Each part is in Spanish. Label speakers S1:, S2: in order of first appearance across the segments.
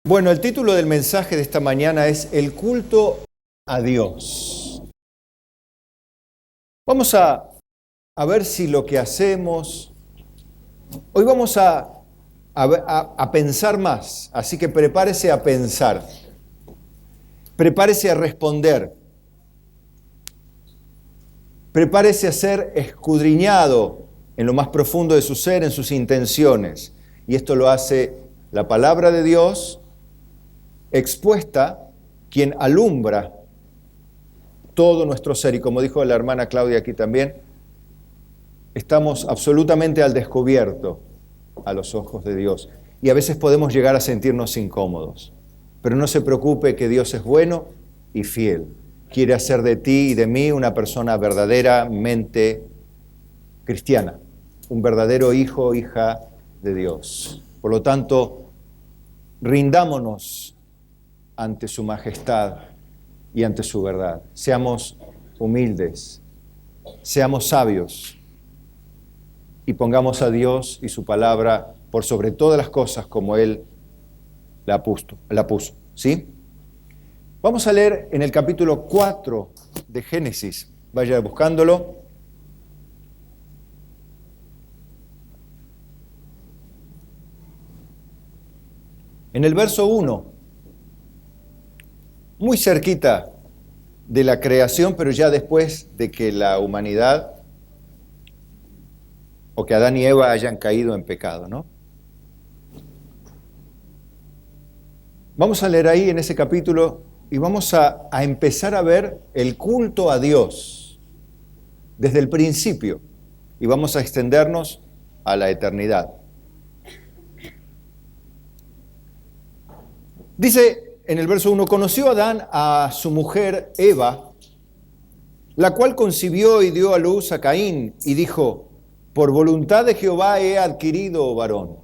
S1: Bueno, el título del mensaje de esta mañana es El culto a Dios. Vamos a ver si lo que hacemos, hoy vamos a pensar más, así que prepárese a pensar, prepárese a responder, prepárese a ser escudriñado en lo más profundo de su ser, en sus intenciones. Y esto lo hace la palabra de Dios expuesta, quien alumbra todo nuestro ser. Y como dijo la hermana Claudia aquí también, estamos absolutamente al descubierto a los ojos de Dios. Y a veces podemos llegar a sentirnos incómodos. Pero no se preocupe, que Dios es bueno y fiel. Quiere hacer de ti y de mí una persona verdaderamente cristiana, un verdadero hijo o hija de Dios. Por lo tanto, rindámonos ante su majestad y ante su verdad. Seamos humildes, seamos sabios y pongamos a Dios y su palabra por sobre todas las cosas como Él la puso. ¿Sí? Vamos a leer en el capítulo 4 de Génesis. Vaya buscándolo. En el verso 1. Muy cerquita de la creación, pero ya después de que la humanidad, o que Adán y Eva hayan caído en pecado, ¿no? Vamos a leer ahí en ese capítulo y vamos a empezar a ver el culto a Dios desde el principio y vamos a extendernos a la eternidad. Dice en el verso 1, conoció Adán a su mujer Eva, la cual concibió y dio a luz a Caín, y dijo, por voluntad de Jehová he adquirido varón.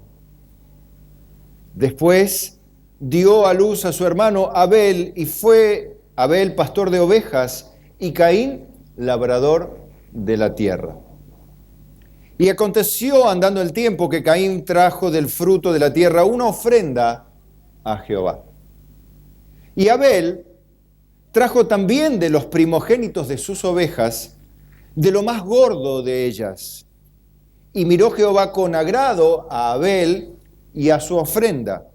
S1: Después dio a luz a su hermano Abel, y fue Abel pastor de ovejas, y Caín labrador de la tierra. Y aconteció andando el tiempo que Caín trajo del fruto de la tierra una ofrenda a Jehová. Y Abel trajo también de los primogénitos de sus ovejas, de lo más gordo de ellas. Y miró Jehová con agrado a Abel y a su ofrenda,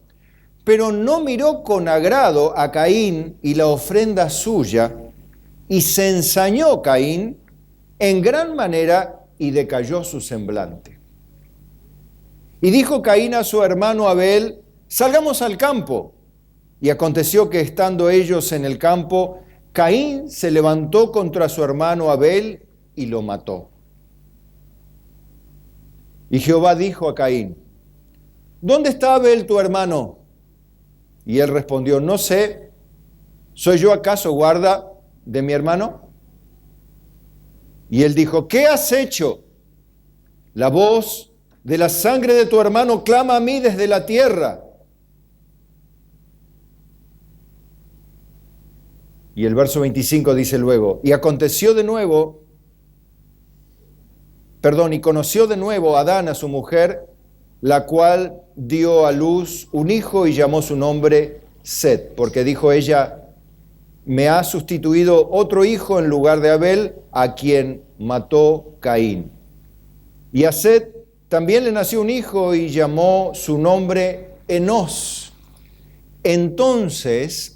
S1: pero no miró con agrado a Caín y la ofrenda suya, y se ensañó Caín en gran manera y decayó su semblante. Y dijo Caín a su hermano Abel, salgamos al campo. Y aconteció que estando ellos en el campo, Caín se levantó contra su hermano Abel y lo mató. Y Jehová dijo a Caín, ¿dónde está Abel tu hermano? Y él respondió, no sé, ¿soy yo acaso guarda de mi hermano? Y él dijo, ¿qué has hecho? La voz de la sangre de tu hermano clama a mí desde la tierra. Y el verso 25 dice luego, y conoció de nuevo Adán a su mujer, la cual dio a luz un hijo y llamó su nombre Set, porque dijo ella, me ha sustituido otro hijo en lugar de Abel, a quien mató Caín. Y a Set también le nació un hijo y llamó su nombre Enós. Entonces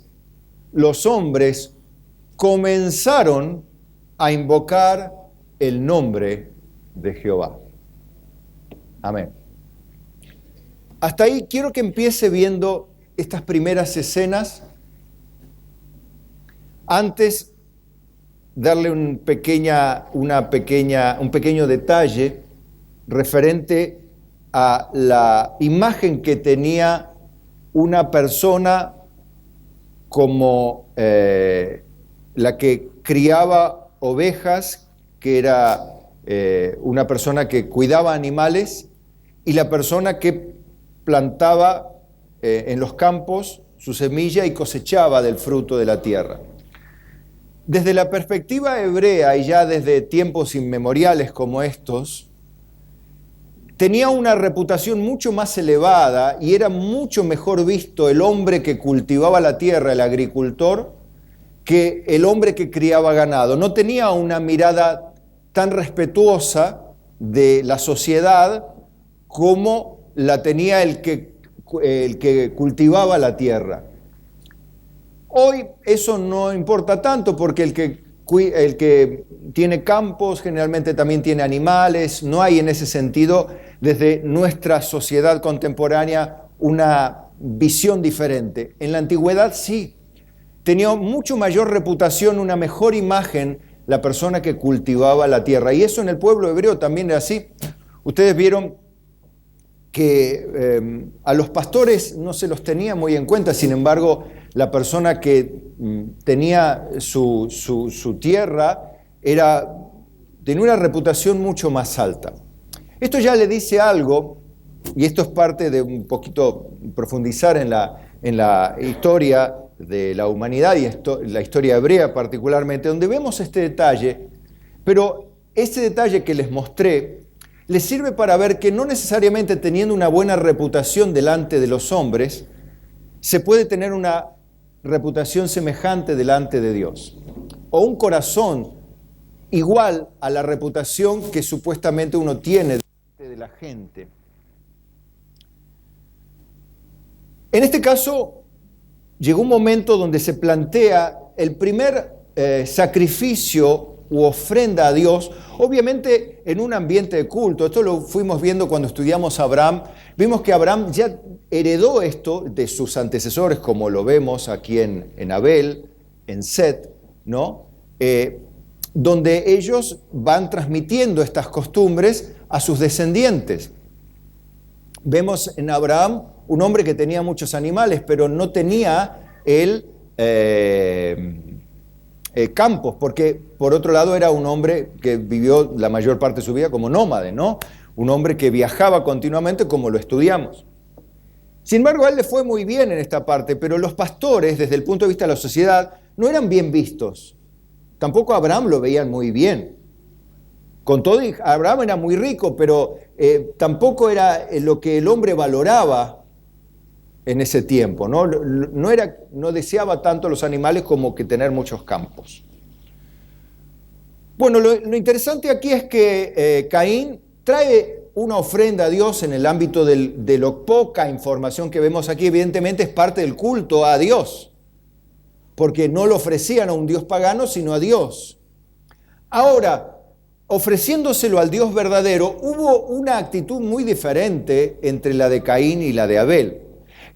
S1: los hombres comenzaron a invocar el nombre de Jehová. Amén. Hasta ahí quiero que empiece viendo estas primeras escenas. Antes, darle un pequeño detalle referente a la imagen que tenía una persona como la que criaba ovejas, que era una persona que cuidaba animales, y la persona que plantaba en los campos su semilla y cosechaba del fruto de la tierra. Desde la perspectiva hebrea, y ya desde tiempos inmemoriales como estos, tenía una reputación mucho más elevada y era mucho mejor visto el hombre que cultivaba la tierra, el agricultor, que el hombre que criaba ganado. No tenía una mirada tan respetuosa de la sociedad como la tenía el que cultivaba la tierra. Hoy eso no importa tanto porque el que tiene campos generalmente también tiene animales. No hay en ese sentido, desde nuestra sociedad contemporánea, una visión diferente. En la antigüedad sí, tenía mucho mayor reputación, una mejor imagen la persona que cultivaba la tierra. Y eso en el pueblo hebreo también era así. Ustedes vieron que a los pastores no se los tenía muy en cuenta, sin embargo, la persona que tenía su tierra tenía una reputación mucho más alta. Esto ya le dice algo, y esto es parte de un poquito profundizar en la historia de la humanidad y la historia hebrea particularmente, donde vemos este detalle, pero este detalle que les mostré les sirve para ver que no necesariamente teniendo una buena reputación delante de los hombres, se puede tener una reputación semejante delante de Dios, o un corazón igual a la reputación que supuestamente uno tiene delante de la gente. En este caso, llegó un momento donde se plantea el primer sacrificio u ofrenda a Dios, obviamente en un ambiente de culto. Esto lo fuimos viendo cuando estudiamos a Abraham. Vimos que Abraham ya heredó esto de sus antecesores, como lo vemos aquí en Abel, en Set, ¿no? Donde ellos van transmitiendo estas costumbres a sus descendientes. Vemos en Abraham un hombre que tenía muchos animales, pero no tenía él campos, porque por otro lado era un hombre que vivió la mayor parte de su vida como nómade, ¿no? Un hombre que viajaba continuamente, como lo estudiamos. Sin embargo, a él le fue muy bien en esta parte, pero los pastores, desde el punto de vista de la sociedad, no eran bien vistos. Tampoco a Abraham lo veían muy bien. Con todo, Abraham era muy rico, pero tampoco era lo que el hombre valoraba en ese tiempo, ¿no? No deseaba tanto los animales como que tener muchos campos. Bueno, lo interesante aquí es que Caín trae una ofrenda a Dios en el ámbito de lo poca información que vemos aquí. Evidentemente es parte del culto a Dios, porque no lo ofrecían a un Dios pagano, sino a Dios. Ahora, ofreciéndoselo al Dios verdadero, hubo una actitud muy diferente entre la de Caín y la de Abel.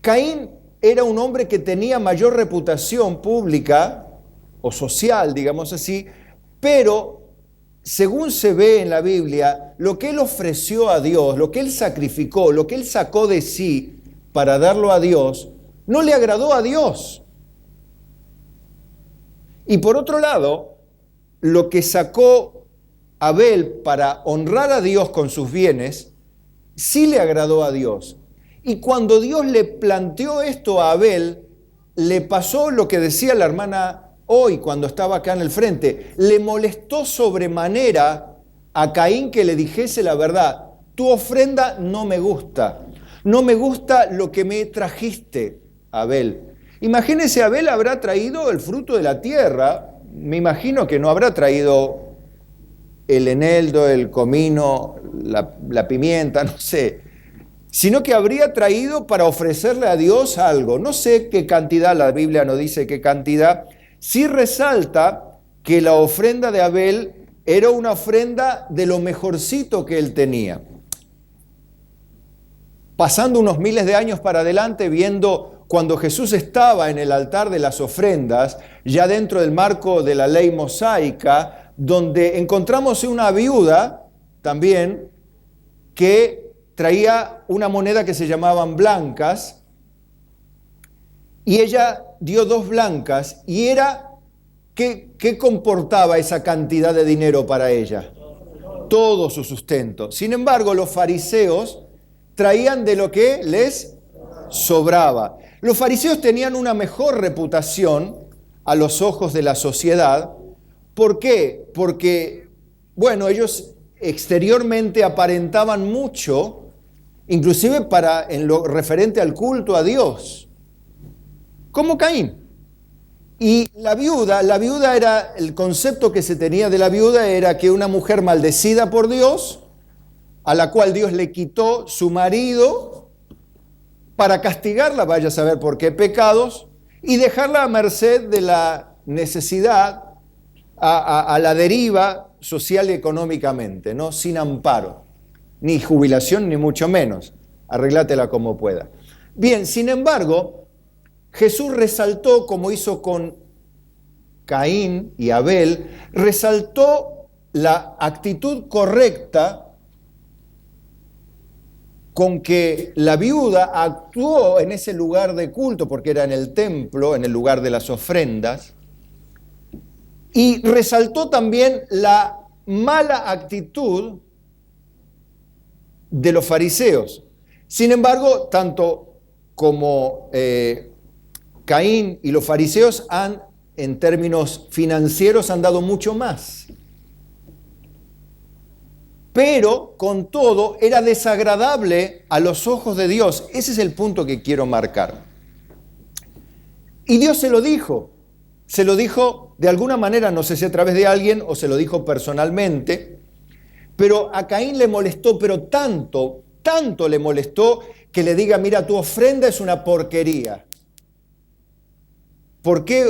S1: Caín era un hombre que tenía mayor reputación pública o social, digamos así, pero según se ve en la Biblia, lo que él ofreció a Dios, lo que él sacrificó, lo que él sacó de sí para darlo a Dios, no le agradó a Dios. Y por otro lado, lo que sacó Abel para honrar a Dios con sus bienes, sí le agradó a Dios. Y cuando Dios le planteó esto a Abel, le pasó lo que decía la hermana hoy cuando estaba acá en el frente. Le molestó sobremanera a Caín que le dijese la verdad. Tu ofrenda no me gusta. No me gusta lo que me trajiste, Abel. Imagínese, Abel habrá traído el fruto de la tierra. Me imagino que no habrá traído el eneldo, el comino, la pimienta, no sé, sino que habría traído para ofrecerle a Dios algo. No sé qué cantidad, la Biblia no dice qué cantidad. Sí resalta que la ofrenda de Abel era una ofrenda de lo mejorcito que él tenía. Pasando unos miles de años para adelante, viendo cuando Jesús estaba en el altar de las ofrendas, ya dentro del marco de la ley mosaica, donde encontramos una viuda también que traía una moneda que se llamaban blancas, y ella dio 2 blancas, y era, ¿qué comportaba esa cantidad de dinero para ella? Todo su sustento. Sin embargo, los fariseos traían de lo que les sobraba. Los fariseos tenían una mejor reputación a los ojos de la sociedad. ¿Por qué? Porque, bueno, ellos exteriormente aparentaban mucho, inclusive en lo referente al culto a Dios, como Caín. Y la viuda era, el concepto que se tenía de la viuda era que una mujer maldecida por Dios, a la cual Dios le quitó su marido para castigarla, vaya a saber por qué pecados, y dejarla a merced de la necesidad, a la deriva social y económicamente, ¿no? Sin amparo, ni jubilación, ni mucho menos. Arreglátela como pueda. Bien, sin embargo, Jesús resaltó, como hizo con Caín y Abel, resaltó la actitud correcta con que la viuda actuó en ese lugar de culto, porque era en el templo, en el lugar de las ofrendas, y resaltó también la mala actitud de los fariseos. Sin embargo, tanto como Caín y los fariseos en términos financieros, han dado mucho más. Pero, con todo, era desagradable a los ojos de Dios. Ese es el punto que quiero marcar. Y Dios se lo dijo de alguna manera, no sé si a través de alguien o se lo dijo personalmente, pero a Caín le molestó, pero tanto le molestó que le diga, mira, tu ofrenda es una porquería. ¿Por qué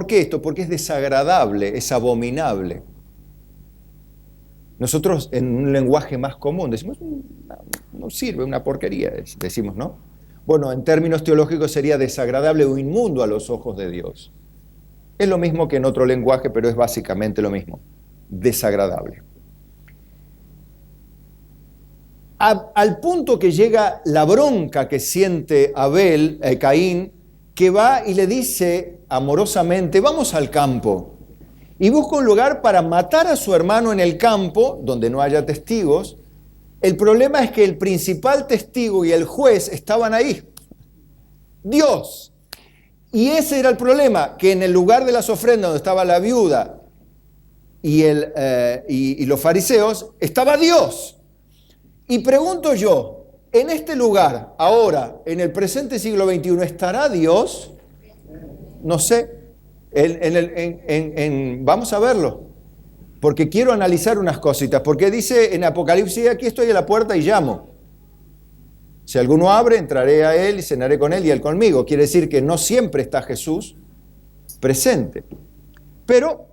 S1: esto? Porque es desagradable, es abominable. Nosotros en un lenguaje más común decimos, no sirve, una porquería, decimos, ¿no? Bueno, en términos teológicos sería desagradable o inmundo a los ojos de Dios. Es lo mismo que en otro lenguaje, pero es básicamente lo mismo, desagradable. Al punto que llega la bronca que siente Caín, que va y le dice amorosamente, vamos al campo. Y busca un lugar para matar a su hermano en el campo, donde no haya testigos. El problema es que el principal testigo y el juez estaban ahí. Dios. Y ese era el problema, que en el lugar de las ofrendas donde estaba la viuda y los fariseos, estaba Dios. Y pregunto yo, en este lugar, ahora, en el presente siglo XXI, ¿estará Dios? No sé. Vamos a verlo, porque quiero analizar unas cositas, porque dice en Apocalipsis, aquí estoy a la puerta y llamo. Si alguno abre, entraré a él y cenaré con él y él conmigo. Quiere decir que no siempre está Jesús presente. Pero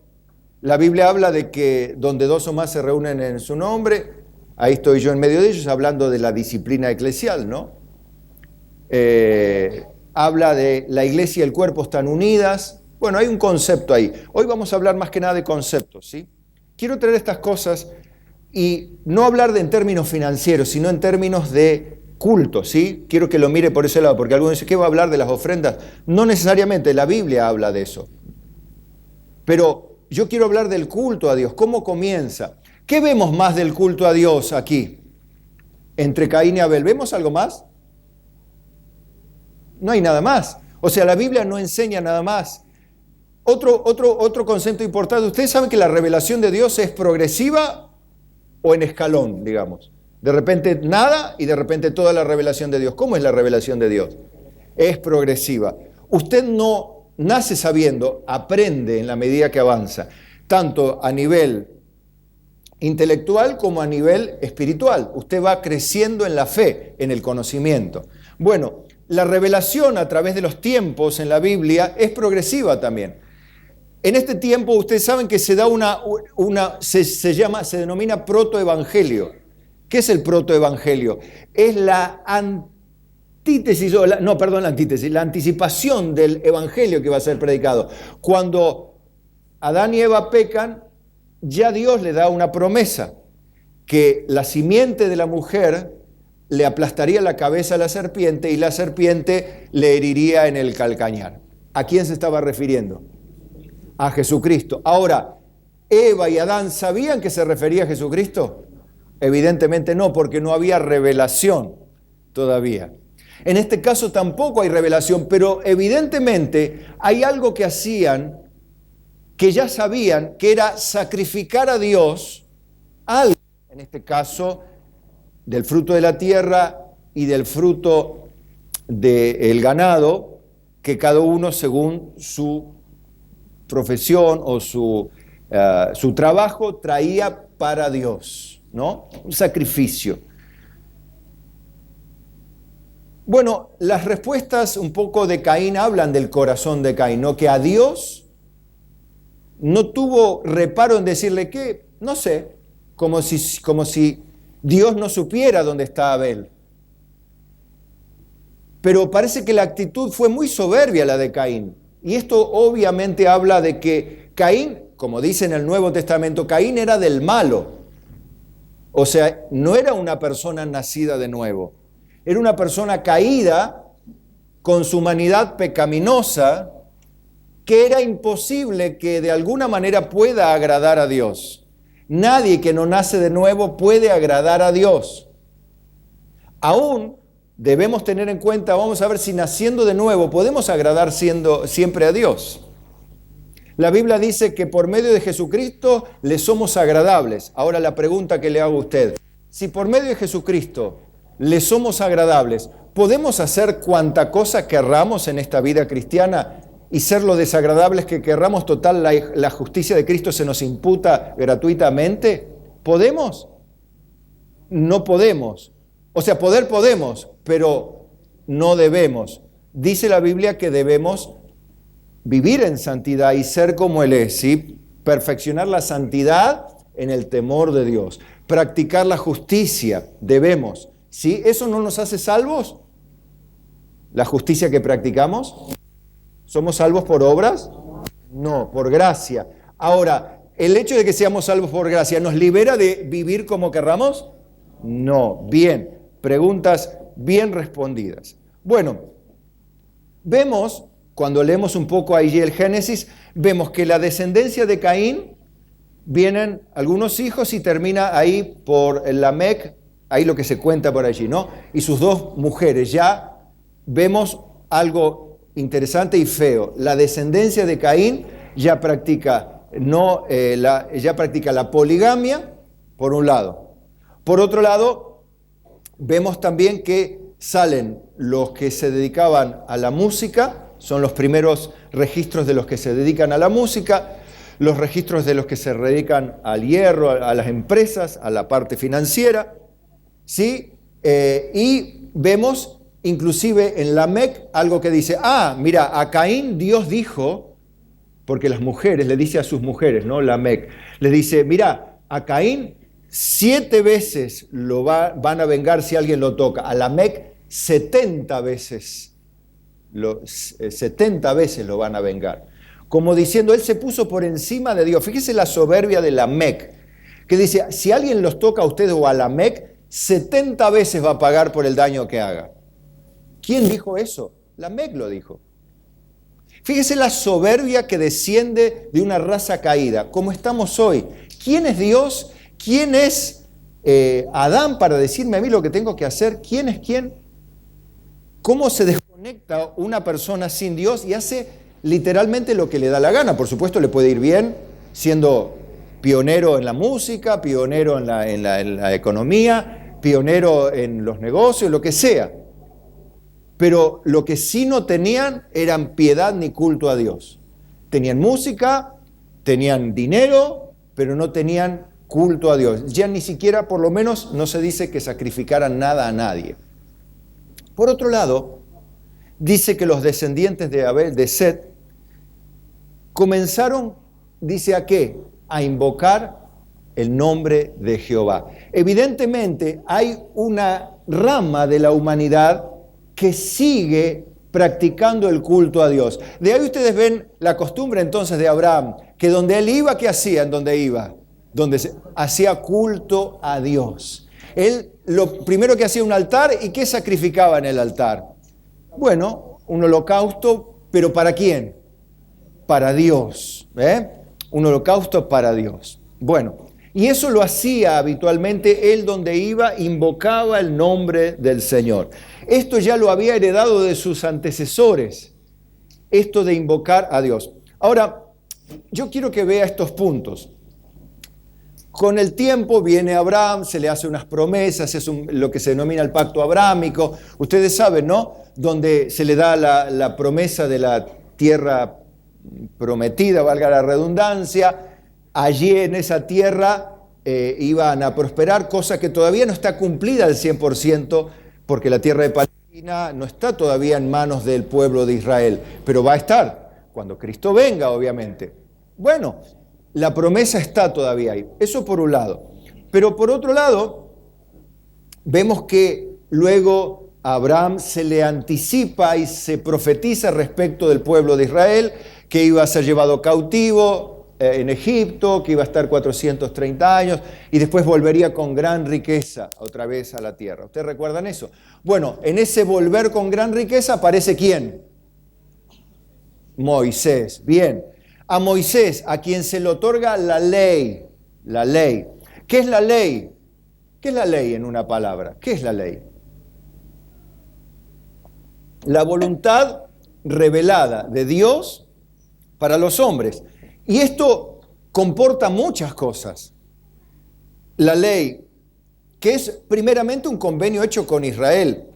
S1: la Biblia habla de que donde dos o más se reúnen en su nombre, ahí estoy yo en medio de ellos, hablando de la disciplina eclesial, ¿no? Habla de la iglesia y el cuerpo están unidas. Bueno, hay un concepto ahí. Hoy vamos a hablar más que nada de conceptos, ¿sí? Quiero traer estas cosas y no hablar en términos financieros, sino en términos de culto, ¿sí? Quiero que lo mire por ese lado, porque algunos dicen, ¿qué va a hablar de las ofrendas? No necesariamente, la Biblia habla de eso. Pero yo quiero hablar del culto a Dios. ¿Cómo comienza? ¿Qué vemos más del culto a Dios aquí? Entre Caín y Abel, ¿vemos algo más? No hay nada más. O sea, la Biblia no enseña nada más. Otro concepto importante, ustedes saben que la revelación de Dios es progresiva o en escalón, digamos. De repente nada y de repente toda la revelación de Dios. ¿Cómo es la revelación de Dios? Es progresiva. Usted no nace sabiendo, aprende en la medida que avanza, tanto a nivel intelectual como a nivel espiritual. Usted va creciendo en la fe, en el conocimiento. Bueno, la revelación a través de los tiempos en la Biblia es progresiva también. En este tiempo ustedes saben que se da se denomina protoevangelio. ¿Qué es el protoevangelio? Es la antítesis, la anticipación del evangelio que va a ser predicado. Cuando Adán y Eva pecan, ya Dios le da una promesa, que la simiente de la mujer le aplastaría la cabeza a la serpiente y la serpiente le heriría en el calcañar. ¿A quién se estaba refiriendo? A Jesucristo. Ahora, ¿Eva y Adán sabían que se refería a Jesucristo? Evidentemente no, porque no había revelación todavía. En este caso tampoco hay revelación, pero evidentemente hay algo que hacían, que ya sabían, que era sacrificar a Dios algo, en este caso, del fruto de la tierra y del fruto del ganado, que cada uno según su profesión o su trabajo traía para Dios, ¿no? Un sacrificio. Bueno, las respuestas un poco de Caín hablan del corazón de Caín, ¿no? Que a Dios no tuvo reparo en decirle que, no sé, como si Dios no supiera dónde está Abel. Pero parece que la actitud fue muy soberbia la de Caín. Y esto obviamente habla de que Caín, como dice en el Nuevo Testamento, Caín era del malo. O sea, no era una persona nacida de nuevo. Era una persona caída con su humanidad pecaminosa que era imposible que de alguna manera pueda agradar a Dios. Nadie que no nace de nuevo puede agradar a Dios. Aún debemos tener en cuenta, vamos a ver si naciendo de nuevo podemos agradar siempre a Dios. La Biblia dice que por medio de Jesucristo le somos agradables. Ahora la pregunta que le hago a usted, si por medio de Jesucristo le somos agradables, ¿podemos hacer cuanta cosa querramos en esta vida cristiana y ser lo desagradables que querramos? Total, la justicia de Cristo se nos imputa gratuitamente. ¿Podemos? No podemos. O sea, poder podemos, pero no debemos. Dice la Biblia que debemos vivir en santidad y ser como Él es, ¿sí? Perfeccionar la santidad en el temor de Dios. Practicar la justicia, debemos. ¿Sí? ¿Eso no nos hace salvos? ¿La justicia que practicamos? ¿Somos salvos por obras? No, por gracia. Ahora, ¿el hecho de que seamos salvos por gracia nos libera de vivir como querramos? No. Bien, preguntas bien respondidas. Bueno, vemos, cuando leemos un poco allí el Génesis, vemos que la descendencia de Caín, vienen algunos hijos y termina ahí por Lamec, ahí lo que se cuenta por allí, ¿no? Y sus dos mujeres. Ya vemos algo interesante y feo. La descendencia de Caín ya practica la poligamia, por un lado. Por otro lado, vemos también que salen los que se dedicaban a la música, son los primeros registros de los que se dedican a la música, los registros de los que se dedican al hierro, a las empresas, a la parte financiera, ¿sí? Y vemos inclusive en Lamec algo que dice, mira, a Caín Dios dijo, porque las mujeres, le dice a sus mujeres, ¿no? Lamec, le dice, mira, a Caín 7 veces van a vengar si alguien lo toca, a Lamec 70 veces, 70 veces lo van a vengar. Como diciendo, él se puso por encima de Dios. Fíjese la soberbia de Lamec, que dice, si alguien los toca a ustedes o a Lamec, 70 veces va a pagar por el daño que haga. ¿Quién dijo eso? Lamec lo dijo. Fíjese la soberbia que desciende de una raza caída, como estamos hoy. ¿Quién es Dios? ¿Quién es Adán para decirme a mí lo que tengo que hacer? ¿Quién es quién? ¿Cómo se desconecta una persona sin Dios y hace literalmente lo que le da la gana? Por supuesto le puede ir bien siendo pionero en la música, pionero en la economía, pionero en los negocios, lo que sea. Pero lo que sí no tenían eran piedad ni culto a Dios. Tenían música, tenían dinero, pero no tenían culto a Dios. Ya ni siquiera, por lo menos, no se dice que sacrificaran nada a nadie. Por otro lado, dice que los descendientes de Abel, de Set, comenzaron, dice ¿a qué? A invocar el nombre de Jehová. Evidentemente hay una rama de la humanidad que sigue practicando el culto a Dios. De ahí ustedes ven la costumbre entonces de Abraham, que donde él iba, ¿qué hacía en donde iba? Hacía culto a Dios. Él lo primero que hacía un altar, ¿y qué sacrificaba en el altar? Bueno, un holocausto, pero ¿para quién? Para Dios. Un holocausto para Dios. Bueno, y eso lo hacía habitualmente él donde iba, invocaba el nombre del Señor. Esto ya lo había heredado de sus antecesores, esto de invocar a Dios. Ahora, yo quiero que vea estos puntos. Con el tiempo viene Abraham, se le hace unas promesas, es lo que se denomina el pacto abrámico. Ustedes saben, ¿no? Donde se le da la promesa de la tierra prometida, valga la redundancia. Allí en esa tierra iban a prosperar, cosa que todavía no está cumplida al 100%, porque la tierra de Palestina no está todavía en manos del pueblo de Israel, pero va a estar cuando Cristo venga, obviamente. Bueno, la promesa está todavía ahí. Eso por un lado. Pero por otro lado, vemos que luego a Abraham se le anticipa y se profetiza respecto del pueblo de Israel, que iba a ser llevado cautivo en Egipto, que iba a estar 430 años y después volvería con gran riqueza otra vez a la tierra. ¿Ustedes recuerdan eso? Bueno, en ese volver con gran riqueza aparece ¿quién? Moisés. Bien. A Moisés, a quien se le otorga la ley. La ley. ¿Qué es la ley? ¿Qué es la ley en una palabra? ¿Qué es la ley? La voluntad revelada de Dios para los hombres. Y esto comporta muchas cosas. La ley, que es primeramente un convenio hecho con Israel.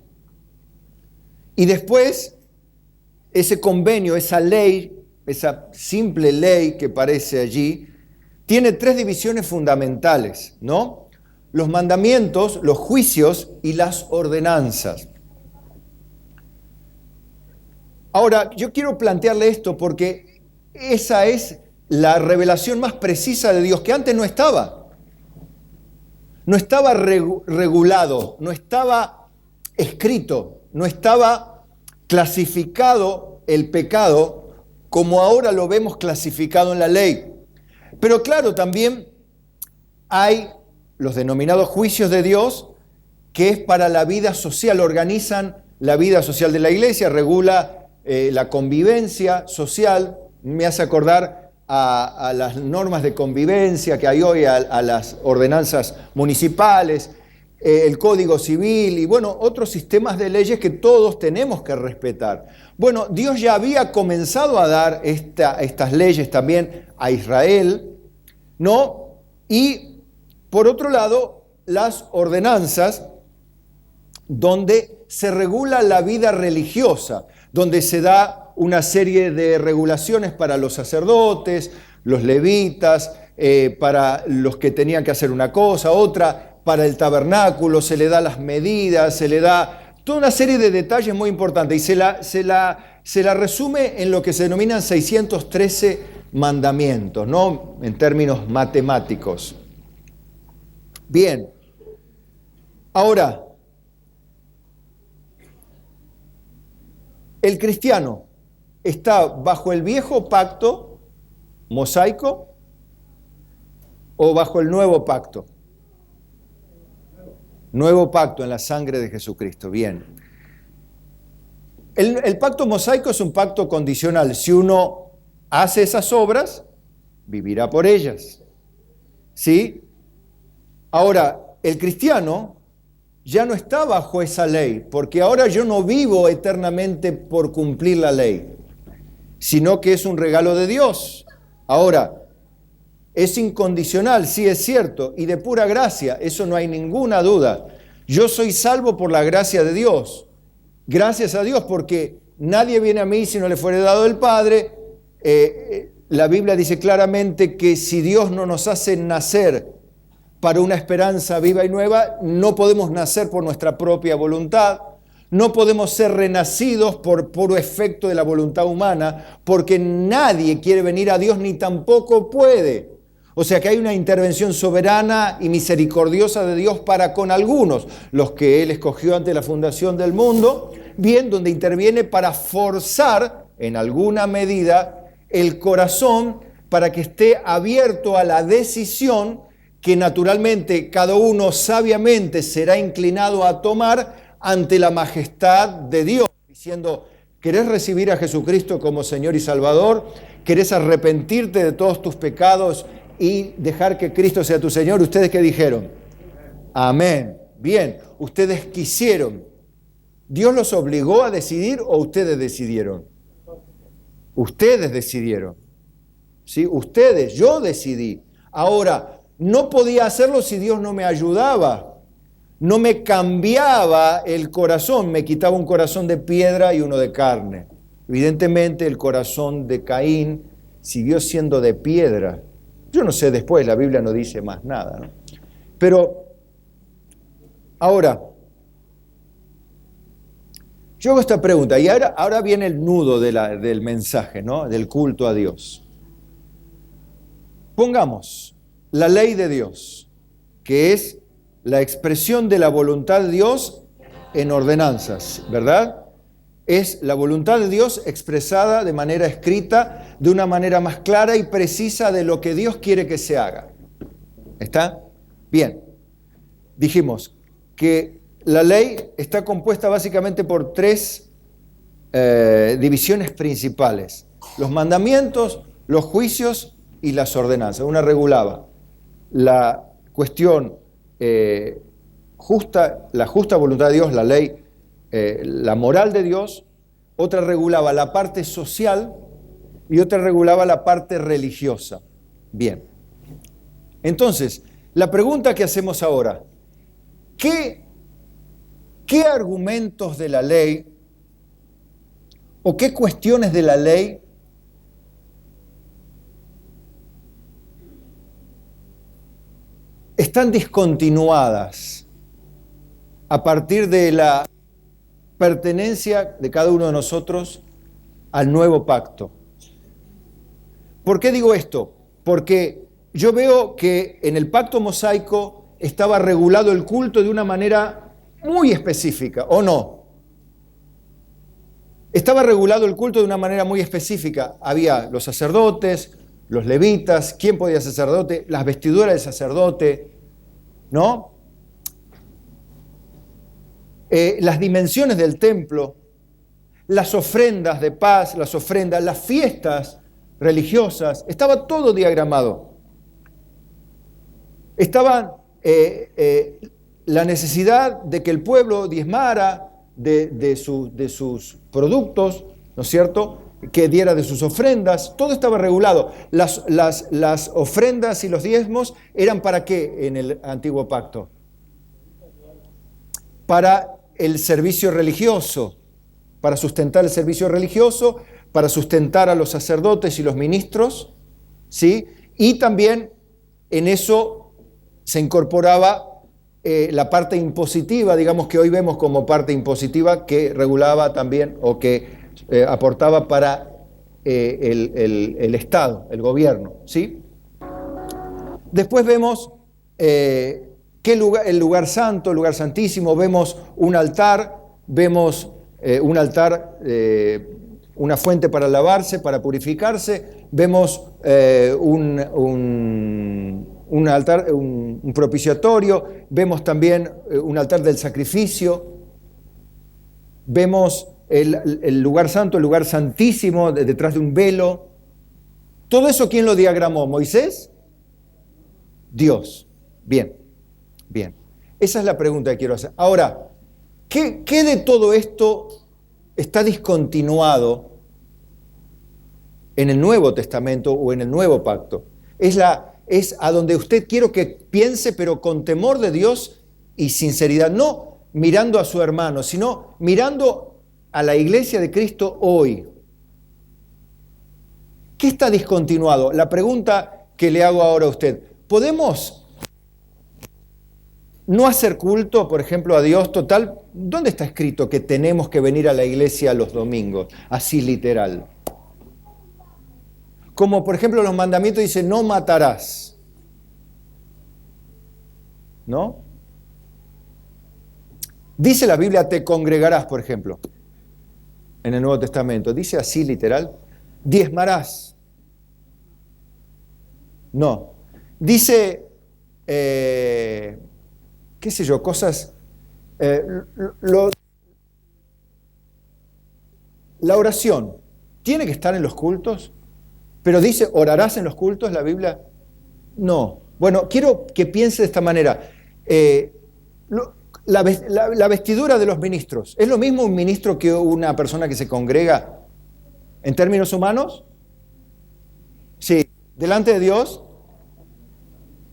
S1: Y después, ese convenio, esa ley, esa simple ley que aparece allí, tiene tres divisiones fundamentales, ¿no? Los mandamientos, los juicios y las ordenanzas. Ahora, yo quiero plantearle esto porque esa es la revelación más precisa de Dios, que antes no estaba. No estaba regulado, no estaba escrito, no estaba clasificado el pecado como ahora lo vemos clasificado en la ley. Pero claro, también hay los denominados juicios de Dios, que es para la vida social, organizan la vida social de la iglesia, regula la convivencia social, me hace acordar a las normas de convivencia que hay hoy, a las ordenanzas municipales, el Código Civil y bueno, otros sistemas de leyes que todos tenemos que respetar. Bueno, Dios ya había comenzado a dar estas leyes también a Israel, ¿no? Y por otro lado, las ordenanzas, donde se regula la vida religiosa, donde se da una serie de regulaciones para los sacerdotes, los levitas, para los que tenían que hacer una cosa, otra, para el tabernáculo, se le da las medidas, se le da toda una serie de detalles muy importantes y se la resume en lo que se denominan 613 mandamientos, ¿no? En términos matemáticos. Bien, ahora, el cristiano está bajo el viejo pacto mosaico o bajo el nuevo pacto. Nuevo pacto en la sangre de Jesucristo. Bien. El pacto mosaico es un pacto condicional. Si uno hace esas obras, vivirá por ellas. ¿Sí? Ahora, el cristiano ya no está bajo esa ley, porque ahora yo no vivo eternamente por cumplir la ley, sino que es un regalo de Dios. Ahora, es incondicional, sí es cierto, y de pura gracia, eso no hay ninguna duda. Yo soy salvo por la gracia de Dios. Gracias a Dios, porque nadie viene a mí si no le fuere dado el Padre. La Biblia dice claramente que si Dios no nos hace nacer para una esperanza viva y nueva, no podemos nacer por nuestra propia voluntad. No podemos ser renacidos por puro efecto de la voluntad humana, porque nadie quiere venir a Dios ni tampoco puede. O sea que hay una intervención soberana y misericordiosa de Dios para con algunos, los que Él escogió ante la fundación del mundo, bien, donde interviene para forzar en alguna medida el corazón para que esté abierto a la decisión que naturalmente cada uno sabiamente será inclinado a tomar ante la majestad de Dios, diciendo: ¿querés recibir a Jesucristo como Señor y Salvador? ¿Querés arrepentirte de todos tus pecados y dejar que Cristo sea tu Señor? ¿Ustedes qué dijeron? Amén. Bien, ustedes quisieron. ¿Dios los obligó a decidir o ustedes decidieron? Ustedes decidieron. ¿Sí? Ustedes, yo decidí. Ahora, no podía hacerlo si Dios no me ayudaba, no me cambiaba el corazón, me quitaba un corazón de piedra y uno de carne. Evidentemente el corazón de Caín siguió siendo de piedra. Yo no sé después, la Biblia no dice más nada, ¿no? Pero ahora, yo hago esta pregunta, y ahora viene el nudo del mensaje, ¿no? Del culto a Dios. Pongamos la ley de Dios, que es la expresión de la voluntad de Dios en ordenanzas, ¿verdad? Es la voluntad de Dios expresada de manera escrita, de una manera más clara y precisa de lo que Dios quiere que se haga. ¿Está? Bien. Dijimos que la ley está compuesta básicamente por tres divisiones principales: los mandamientos, los juicios y las ordenanzas. Una regulaba la cuestión justa, la justa voluntad de Dios, la ley, la moral de Dios. Otra regulaba la parte social y otra regulaba la parte religiosa. Bien. Entonces, la pregunta que hacemos ahora: ¿qué argumentos de la ley o qué cuestiones de la ley están discontinuadas a partir de la pertenencia de cada uno de nosotros al nuevo pacto? ¿Por qué digo esto? Porque yo veo que en el pacto mosaico estaba regulado el culto de una manera muy específica, ¿o no? Estaba regulado el culto de una manera muy específica. Había los sacerdotes, los levitas, quién podía ser sacerdote, las vestiduras del sacerdote, ¿no? Las dimensiones del templo, las ofrendas de paz, las ofrendas, las fiestas religiosas, estaba todo diagramado. Estaban la necesidad de que el pueblo diezmara de sus productos, ¿no es cierto?, que diera de sus ofrendas, todo estaba regulado. Las ofrendas y los diezmos eran ¿para qué en el antiguo pacto? Para el servicio religioso, para sustentar el servicio religioso, para sustentar a los sacerdotes y los ministros, ¿sí? Y también en eso se incorporaba la parte impositiva, digamos, que hoy vemos como parte impositiva, que regulaba también o que aportaba para el Estado, el gobierno, ¿sí? Después vemos el lugar santo, el lugar santísimo, vemos un altar, una fuente para lavarse, para purificarse, vemos un altar, un propiciatorio, vemos también un altar del sacrificio, vemos el lugar santo, el lugar santísimo detrás de un velo. ¿Todo eso quién lo diagramó? ¿Moisés? Dios. Bien, bien. Esa es la pregunta que quiero hacer. Ahora, ¿qué de todo esto está discontinuado en el Nuevo Testamento o en el Nuevo Pacto? Es a donde usted quiero que piense, pero con temor de Dios y sinceridad, no mirando a su hermano, sino mirando a la iglesia de Cristo hoy. ¿Qué está discontinuado? La pregunta que le hago ahora a usted: ¿podemos no hacer culto, por ejemplo, a Dios total? ¿Dónde está escrito que tenemos que venir a la iglesia los domingos? Así literal. Como por ejemplo los mandamientos dicen: no matarás. ¿No? Dice la Biblia: te congregarás, por ejemplo, en el Nuevo Testamento. ¿Dice así literal? ¿Diezmarás? No. Dice, qué sé yo, cosas... la oración, ¿tiene que estar en los cultos? Pero dice, ¿orarás en los cultos la Biblia? No. Bueno, quiero que piense de esta manera. La vestidura de los ministros, ¿es lo mismo un ministro que una persona que se congrega en términos humanos? Sí. ¿Delante de Dios?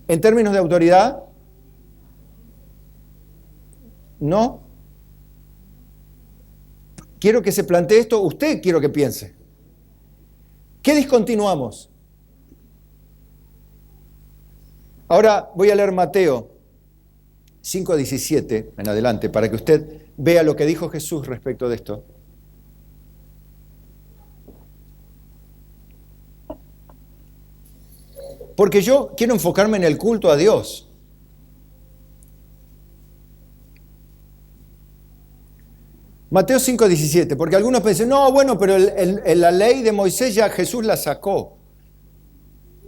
S1: En términos de autoridad, no. Quiero que se plantee esto, usted quiero que piense. ¿Qué discontinuamos? Ahora voy a leer Mateo 5:17 en adelante para que usted vea lo que dijo Jesús respecto de esto. Porque yo quiero enfocarme en el culto a Dios. Mateo 5:17, porque algunos piensan, no, bueno, pero la ley de Moisés ya Jesús la sacó.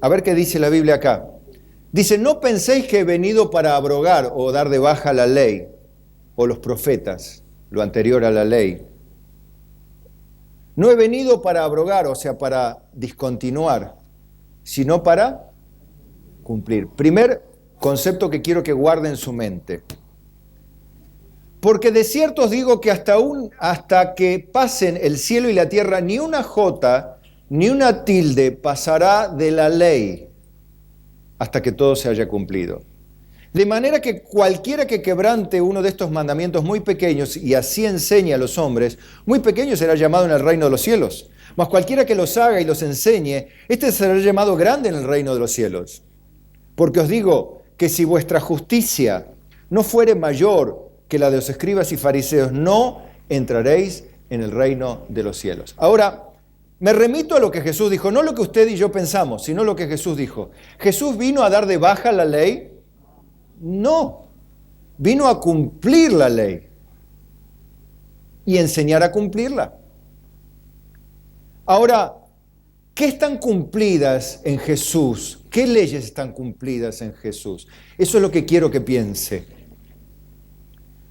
S1: A ver qué dice la Biblia acá. Dice, no penséis que he venido para abrogar o dar de baja la ley o los profetas, lo anterior a la ley. No he venido para abrogar, o sea, para discontinuar, sino para cumplir. Primer concepto que quiero que guarde en su mente. Porque de cierto os digo que hasta que pasen el cielo y la tierra, ni una jota ni una tilde pasará de la ley hasta que todo se haya cumplido. De manera que cualquiera que quebrante uno de estos mandamientos muy pequeños y así enseñe a los hombres, muy pequeño será llamado en el reino de los cielos. Mas cualquiera que los haga y los enseñe, este será llamado grande en el reino de los cielos. Porque os digo que si vuestra justicia no fuere mayor que la de los escribas y fariseos, no entraréis en el reino de los cielos. Ahora, me remito a lo que Jesús dijo, no lo que usted y yo pensamos, sino lo que Jesús dijo. ¿Jesús vino a dar de baja la ley? No, vino a cumplir la ley y enseñar a cumplirla. Ahora, ¿qué están cumplidas en Jesús? ¿Qué leyes están cumplidas en Jesús? Eso es lo que quiero que piense.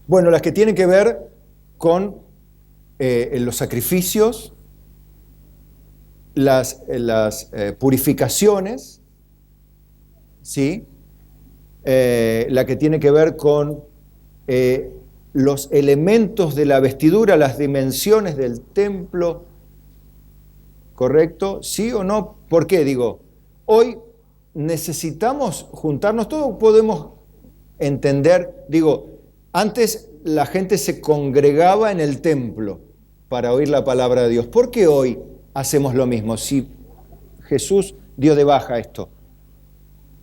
S1: Bueno, las que tienen que ver con los sacrificios, las purificaciones, ¿sí? La que tiene que ver con los elementos de la vestidura, las dimensiones del templo, ¿correcto? ¿Sí o no? ¿Por qué? Digo, hoy necesitamos juntarnos, todos podemos entender, digo, antes la gente se congregaba en el templo para oír la palabra de Dios. ¿Por qué hoy hacemos lo mismo? Si Jesús dio de baja esto,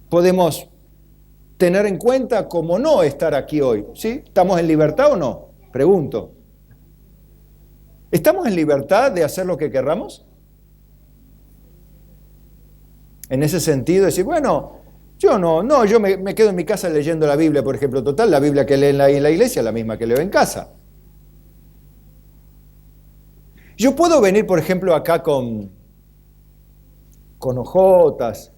S1: podemos tener en cuenta cómo no estar aquí hoy, ¿sí? ¿Estamos en libertad o no? Pregunto. ¿Estamos en libertad de hacer lo que querramos? En ese sentido, decir, bueno, yo yo me quedo en mi casa leyendo la Biblia, por ejemplo, total, la Biblia que leen en la iglesia es la misma que leo en casa. Yo puedo venir, por ejemplo, acá con ojotas,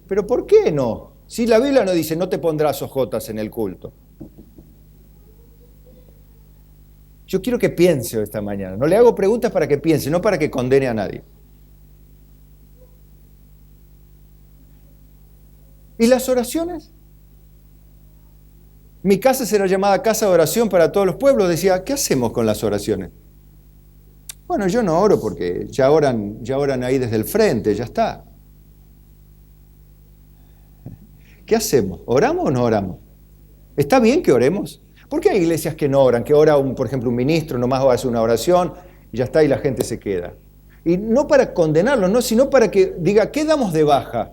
S1: pero ¿por qué no? Si la Biblia no dice, no te pondrás ojotas en el culto. Yo quiero que piense esta mañana. No le hago preguntas para que piense, no para que condene a nadie. ¿Y las oraciones? Mi casa será llamada casa de oración para todos los pueblos. Decía, ¿qué hacemos con las oraciones? Bueno, yo no oro porque ya oran ahí desde el frente, ya está. ¿Qué hacemos? ¿Oramos o no oramos? ¿Está bien que oremos? ¿Por qué hay iglesias que no oran? Que ora, por ejemplo, un ministro, nomás hace una oración y ya está y la gente se queda. Y no para condenarlo, no, sino para que diga, ¿qué damos de baja?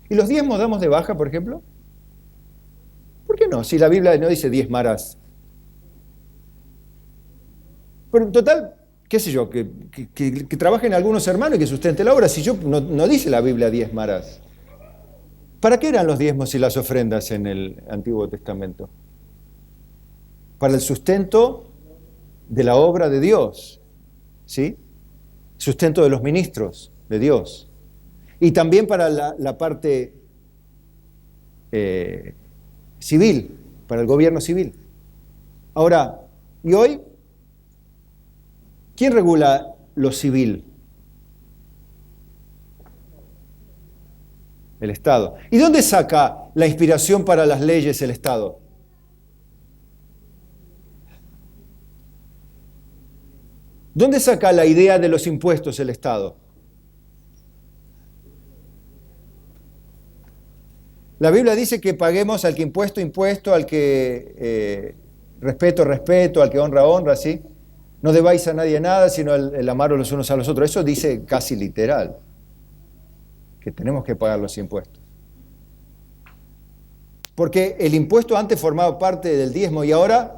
S1: ¿Y los diezmos damos de baja, por ejemplo? ¿Por qué no? Si la Biblia no dice diezmarás. Pero en total, qué sé yo, que trabajen algunos hermanos y que sustenten la obra. Si yo no dice la Biblia diezmarás. ¿Para qué eran los diezmos y las ofrendas en el Antiguo Testamento? Para el sustento de la obra de Dios, ¿sí? Sustento de los ministros de Dios. Y también para la parte civil, para el gobierno civil. Ahora, ¿y hoy? ¿Quién regula lo civil? El Estado. ¿Y dónde saca la inspiración para las leyes el Estado? ¿Dónde saca la idea de los impuestos el Estado? La Biblia dice que paguemos al que impuesto, al que respeto, al que honra, ¿sí? No debáis a nadie nada, sino el amaros los unos a los otros. Eso dice casi literal, que tenemos que pagar los impuestos. Porque el impuesto antes formaba parte del diezmo y ahora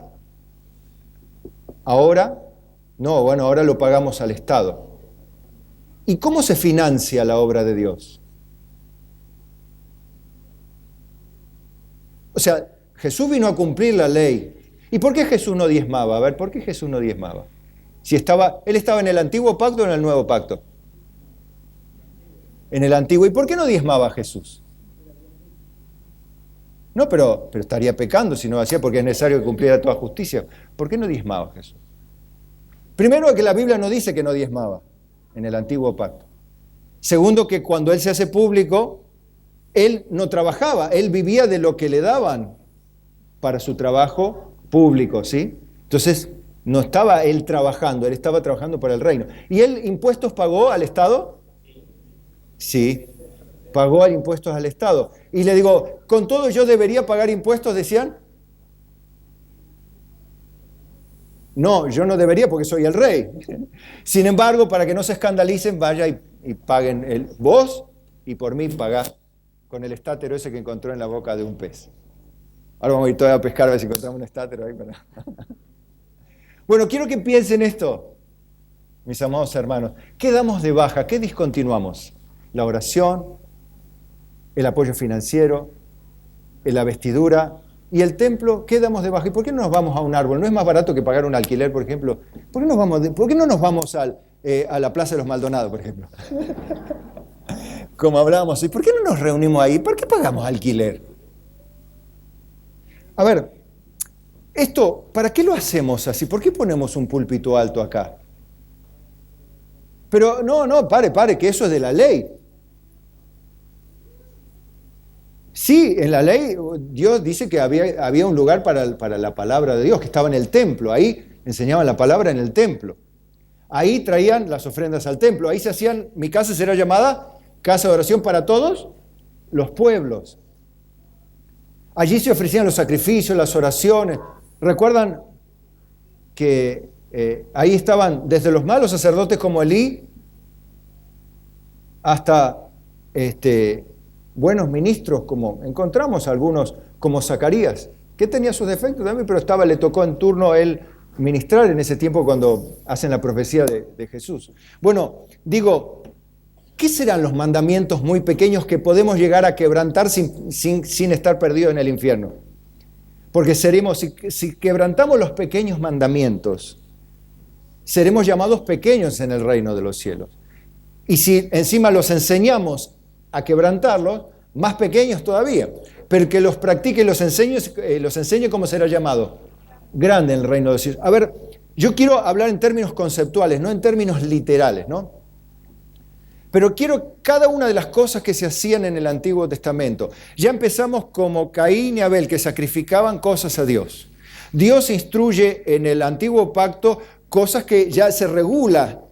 S1: lo pagamos al Estado. ¿Y cómo se financia la obra de Dios? O sea, Jesús vino a cumplir la ley. ¿Y por qué Jesús no diezmaba? A ver, ¿por qué Jesús no diezmaba? Si él estaba en el antiguo pacto o en el nuevo pacto. En el antiguo. ¿Y por qué no diezmaba Jesús? No, pero estaría pecando si no lo hacía porque es necesario que cumpliera toda justicia. ¿Por qué no diezmaba Jesús? Primero, que la Biblia no dice que no diezmaba en el antiguo pacto. Segundo, que cuando Él se hace público, Él no trabajaba, Él vivía de lo que le daban para su trabajo público, ¿sí? Entonces, no estaba Él trabajando, Él estaba trabajando para el reino. ¿Y Él impuestos pagó al Estado? Sí, pagó impuestos al Estado. Y le digo, ¿con todo yo debería pagar impuestos? Decían. No, yo no debería porque soy el rey. Sin embargo, para que no se escandalicen, vaya y paguen vos y por mí pagás con el estátero ese que encontró en la boca de un pez. Ahora vamos a ir todos a pescar a ver si encontramos un estátero ahí para... Bueno, quiero que piensen esto, mis amados hermanos. ¿Qué damos de baja? ¿Qué discontinuamos? La oración, el apoyo financiero, la vestidura y el templo. ¿Qué damos de baja? ¿Y por qué no nos vamos a un árbol? ¿No es más barato que pagar un alquiler, por ejemplo? ¿Por qué no nos vamos a la Plaza de los Maldonados, por ejemplo? Como hablábamos, ¿y por qué no nos reunimos ahí? ¿Por qué pagamos alquiler? A ver, esto, ¿para qué lo hacemos así? ¿Por qué ponemos un púlpito alto acá? Pero no, pare, que eso es de la ley. Sí, en la ley Dios dice que había un lugar para la palabra de Dios, que estaba en el templo. Ahí enseñaban la palabra en el templo. Ahí traían las ofrendas al templo. Ahí se hacían, mi casa será llamada casa de oración para todos los pueblos. Allí se ofrecían los sacrificios, las oraciones. ¿Recuerdan que ahí estaban desde los malos sacerdotes como Elí hasta buenos ministros, como encontramos algunos como Zacarías, que tenía sus defectos también, pero le tocó en turno a él ministrar en ese tiempo cuando hacen la profecía de Jesús. Bueno, digo, ¿qué serán los mandamientos muy pequeños que podemos llegar a quebrantar sin estar perdidos en el infierno? Porque si quebrantamos los pequeños mandamientos, seremos llamados pequeños en el reino de los cielos. Y si encima los enseñamos a quebrantarlos, más pequeños todavía. Pero el que los practique y los enseñe, ¿cómo será llamado? Grande en el reino de los cielos. A ver, yo quiero hablar en términos conceptuales, no en términos literales, ¿no? Pero quiero cada una de las cosas que se hacían en el Antiguo Testamento. Ya empezamos como Caín y Abel, que sacrificaban cosas a Dios. Dios instruye en el Antiguo Pacto cosas que ya se regula,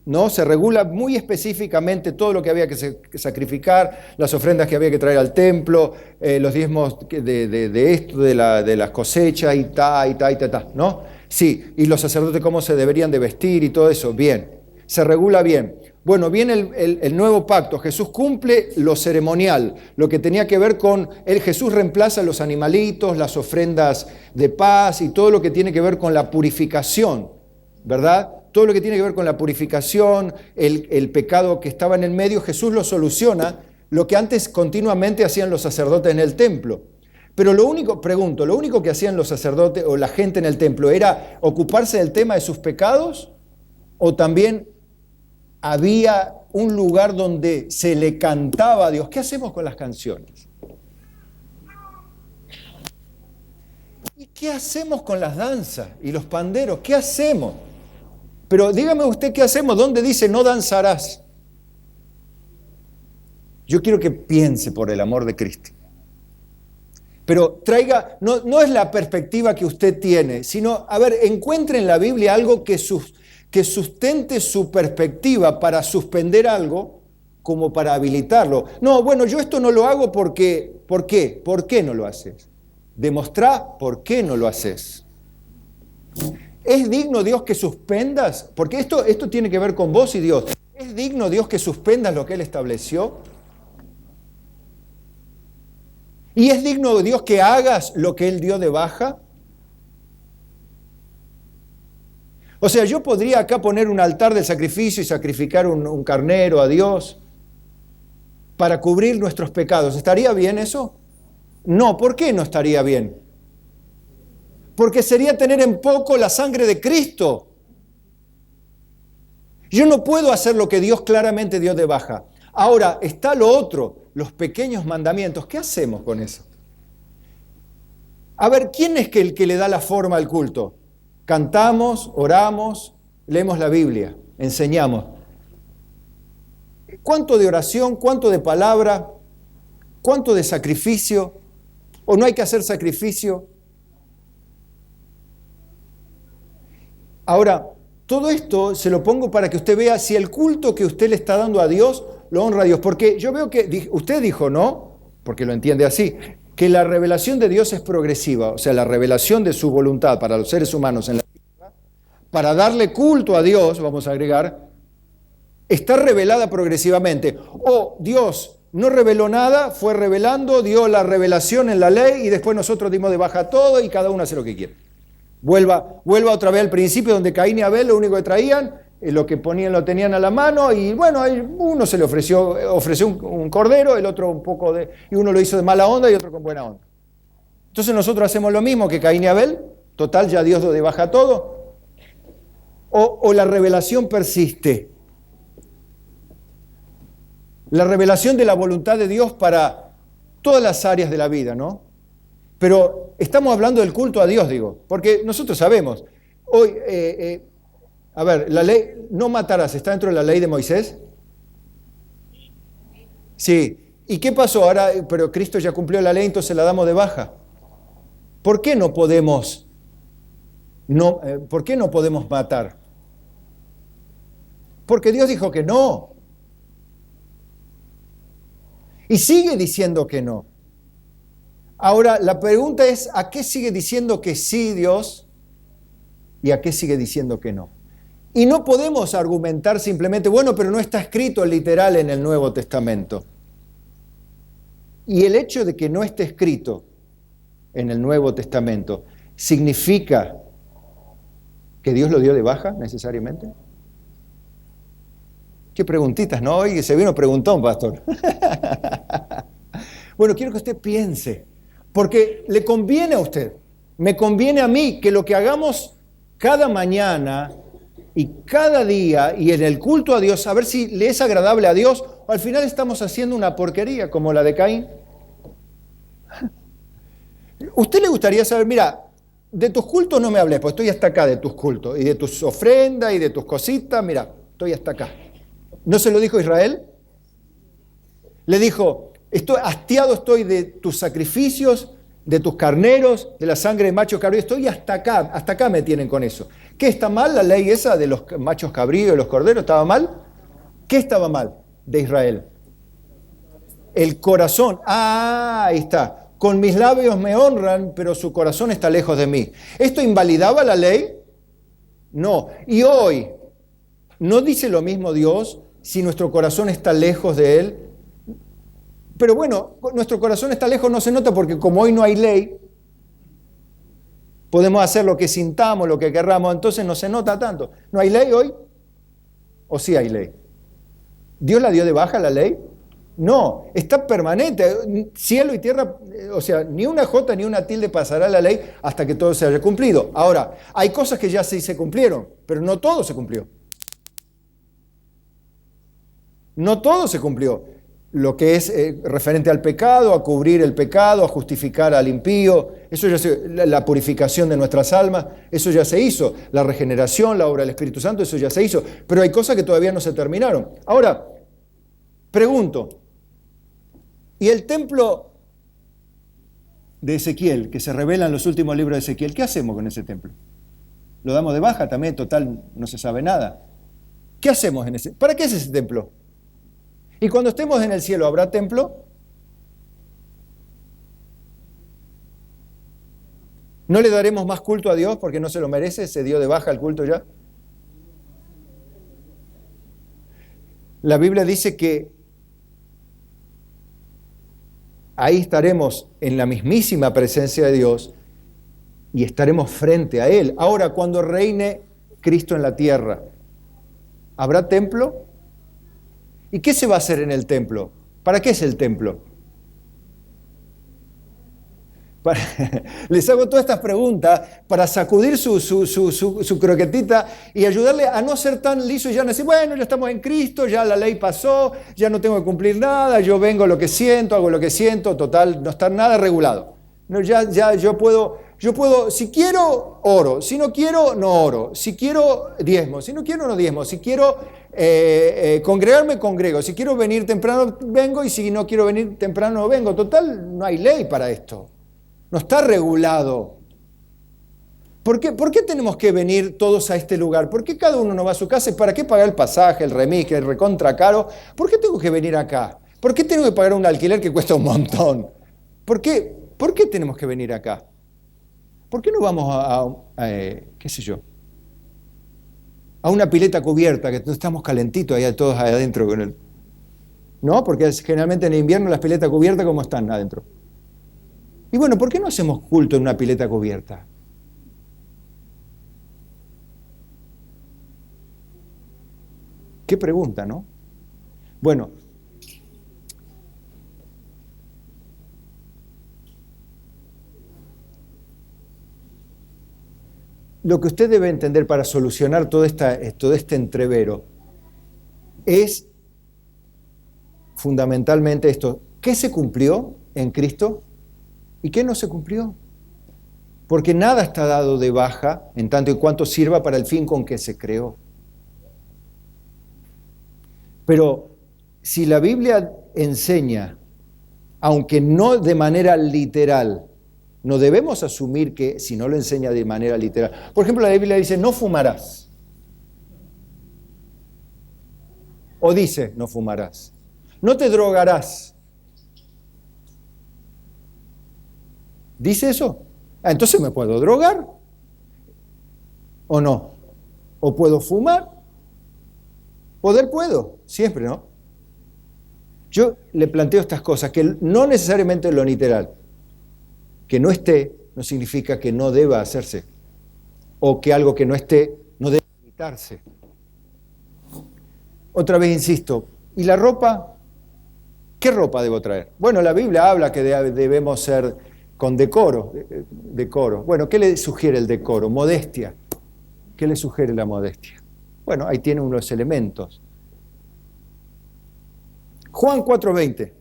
S1: ¿no? Se regula muy específicamente todo lo que había que sacrificar, las ofrendas que había que traer al templo, los diezmos de esto, de las cosechas y ta, ¿no? Sí, y los sacerdotes cómo se deberían de vestir y todo eso, bien, se regula bien. Bueno, viene el nuevo pacto, Jesús cumple lo ceremonial, lo que tenía que ver con Jesús reemplaza los animalitos, las ofrendas de paz y todo lo que tiene que ver con la purificación, ¿verdad? Todo lo que tiene que ver con la purificación, el pecado que estaba en el medio, Jesús lo soluciona, lo que antes continuamente hacían los sacerdotes en el templo. Pero lo único que hacían los sacerdotes o la gente en el templo era ocuparse del tema de sus pecados, o también había un lugar donde se le cantaba a Dios. ¿Qué hacemos con las canciones? ¿Y qué hacemos con las danzas y los panderos? ¿Qué hacemos? Pero dígame usted qué hacemos, ¿dónde dice no danzarás? Yo quiero que piense por el amor de Cristo. Pero traiga, no es la perspectiva que usted tiene, sino, a ver, encuentre en la Biblia algo que sustente su perspectiva para suspender algo como para habilitarlo. No, bueno, yo esto no lo hago porque, ¿por qué? ¿Por qué no lo haces? Demostrá por qué no lo haces. ¿Es digno Dios que suspendas? Porque esto tiene que ver con vos y Dios. ¿Es digno Dios que suspendas lo que Él estableció? ¿Y es digno Dios que hagas lo que Él dio de baja? O sea, yo podría acá poner un altar del sacrificio y sacrificar un carnero a Dios para cubrir nuestros pecados. ¿Estaría bien eso? No, ¿por qué no estaría bien? Porque sería tener en poco la sangre de Cristo. Yo no puedo hacer lo que Dios claramente dio de baja. Ahora, está lo otro, los pequeños mandamientos. ¿Qué hacemos con eso? A ver, ¿quién es el que le da la forma al culto? Cantamos, oramos, leemos la Biblia, enseñamos. ¿Cuánto de oración, cuánto de palabra, cuánto de sacrificio? ¿O no hay que hacer sacrificio? Ahora, todo esto se lo pongo para que usted vea si el culto que usted le está dando a Dios lo honra a Dios. Porque yo veo que usted dijo, ¿no? Porque lo entiende así, que la revelación de Dios es progresiva. O sea, la revelación de su voluntad para los seres humanos en la tierra, para darle culto a Dios, vamos a agregar, está revelada progresivamente. O Dios no reveló nada, fue revelando, dio la revelación en la ley y después nosotros dimos de baja todo y cada uno hace lo que quiere. Vuelva otra vez al principio donde Caín y Abel lo único que traían, lo que ponían lo tenían a la mano y bueno, uno se le ofreció un cordero, el otro un poco de, y uno lo hizo de mala onda y otro con buena onda. Entonces nosotros hacemos lo mismo que Caín y Abel, total ya Dios lo de baja todo, o la revelación persiste. La revelación de la voluntad de Dios para todas las áreas de la vida, ¿no? Pero estamos hablando del culto a Dios, digo, porque nosotros sabemos, hoy, a ver, la ley, no matarás, ¿está dentro de la ley de Moisés? Sí. ¿Y qué pasó ahora? Pero Cristo ya cumplió la ley, entonces la damos de baja. ¿Por qué no podemos, por qué no podemos matar? Porque Dios dijo que no. Y sigue diciendo que no. Ahora, la pregunta es, ¿a qué sigue diciendo que sí Dios y a qué sigue diciendo que no? Y no podemos argumentar simplemente, bueno, pero no está escrito literal en el Nuevo Testamento. Y el hecho de que no esté escrito en el Nuevo Testamento, ¿significa que Dios lo dio de baja necesariamente? Qué preguntitas, ¿no? Oye, se vino preguntón, pastor. Bueno, quiero que usted piense. Porque le conviene a usted, me conviene a mí que lo que hagamos cada mañana y cada día y en el culto a Dios, a ver si le es agradable a Dios o al final estamos haciendo una porquería como la de Caín. ¿Usted le gustaría saber, mira, de tus cultos no me hables, pues estoy hasta acá de tus cultos y de tus ofrendas y de tus cositas, mira, estoy hasta acá. ¿No se lo dijo Israel? Le dijo, hastiado estoy de tus sacrificios, de tus carneros, de la sangre de machos cabríos, estoy hasta acá me tienen con eso. ¿Qué está mal la ley esa de los machos cabríos y los corderos? ¿Estaba mal? ¿Qué estaba mal de Israel? El corazón. Ah, ahí está. Con mis labios me honran, pero su corazón está lejos de mí. ¿Esto invalidaba la ley? No. Y hoy, ¿no dice lo mismo Dios si nuestro corazón está lejos de Él? Pero bueno, nuestro corazón está lejos, no se nota porque como hoy no hay ley, podemos hacer lo que sintamos, lo que querramos, entonces no se nota tanto. ¿No hay ley hoy? ¿O sí hay ley? ¿Dios la dio de baja la ley? No, está permanente, cielo y tierra, o sea, ni una jota ni una tilde pasará la ley hasta que todo se haya cumplido. Ahora, hay cosas que ya sí se cumplieron, pero no todo se cumplió. No todo se cumplió. Lo que es referente al pecado, a cubrir el pecado, a justificar al impío, eso ya la purificación de nuestras almas, eso ya se hizo. La regeneración, la obra del Espíritu Santo, eso ya se hizo. Pero hay cosas que todavía no se terminaron. Ahora, pregunto, ¿y el templo de Ezequiel, que se revela en los últimos libros de Ezequiel, qué hacemos con ese templo? ¿Lo damos de baja también? Total, no se sabe nada. ¿Qué hacemos en ese? ¿Para qué es ese templo? Y cuando estemos en el cielo, ¿habrá templo? ¿No le daremos más culto a Dios porque no se lo merece? ¿Se dio de baja el culto ya? La Biblia dice que ahí estaremos en la mismísima presencia de Dios y estaremos frente a Él. Ahora, cuando reine Cristo en la tierra, ¿habrá templo? ¿Y qué se va a hacer en el templo? ¿Para qué es el templo? Les hago todas estas preguntas para sacudir su croquetita y ayudarle a no ser tan liso y ya no decir, bueno, ya estamos en Cristo, ya la ley pasó, ya no tengo que cumplir nada, yo vengo lo que siento, hago lo que siento, total, no está nada regulado. No, ya yo puedo, si quiero, oro, si no quiero, no oro, si quiero, diezmo, si no quiero, no diezmo, si quiero congregarme, congrego, si quiero venir temprano, vengo, y si no quiero venir temprano, no vengo. Total, no hay ley para esto. No está regulado. ¿Por qué tenemos que venir todos a este lugar? ¿Por qué cada uno no va a su casa? ¿Y para qué pagar el pasaje, el remis, que es recontra caro? ¿Por qué tengo que venir acá? ¿Por qué tengo que pagar un alquiler que cuesta un montón? ¿Por qué tenemos que venir acá? ¿Por qué no vamos qué sé yo, a una pileta cubierta, que estamos calentitos ahí todos adentro con él? ¿No? Porque generalmente en invierno las piletas cubiertas, ¿cómo están adentro? Y bueno, ¿por qué no hacemos culto en una pileta cubierta? Qué pregunta, ¿no? Bueno, lo que usted debe entender para solucionar todo este entrevero es fundamentalmente esto. ¿Qué se cumplió en Cristo y qué no se cumplió? Porque nada está dado de baja en tanto y cuanto sirva para el fin con que se creó. Pero si la Biblia enseña, aunque no de manera literal, no debemos asumir que si no lo enseña de manera literal. Por ejemplo, la Biblia dice, no fumarás. O dice, no fumarás. No te drogarás. ¿Dice eso? Entonces me puedo drogar. ¿O no? ¿O puedo fumar? Poder puedo, siempre, ¿no? Yo le planteo estas cosas, que no necesariamente lo literal. Que no esté no significa que no deba hacerse, o que algo que no esté no debe evitarse. Otra vez insisto, ¿y la ropa? ¿Qué ropa debo traer? Bueno, la Biblia habla que debemos ser con decoro. Bueno, ¿qué le sugiere el decoro? Modestia. ¿Qué le sugiere la modestia? Bueno, ahí tiene unos elementos. Juan 4:20.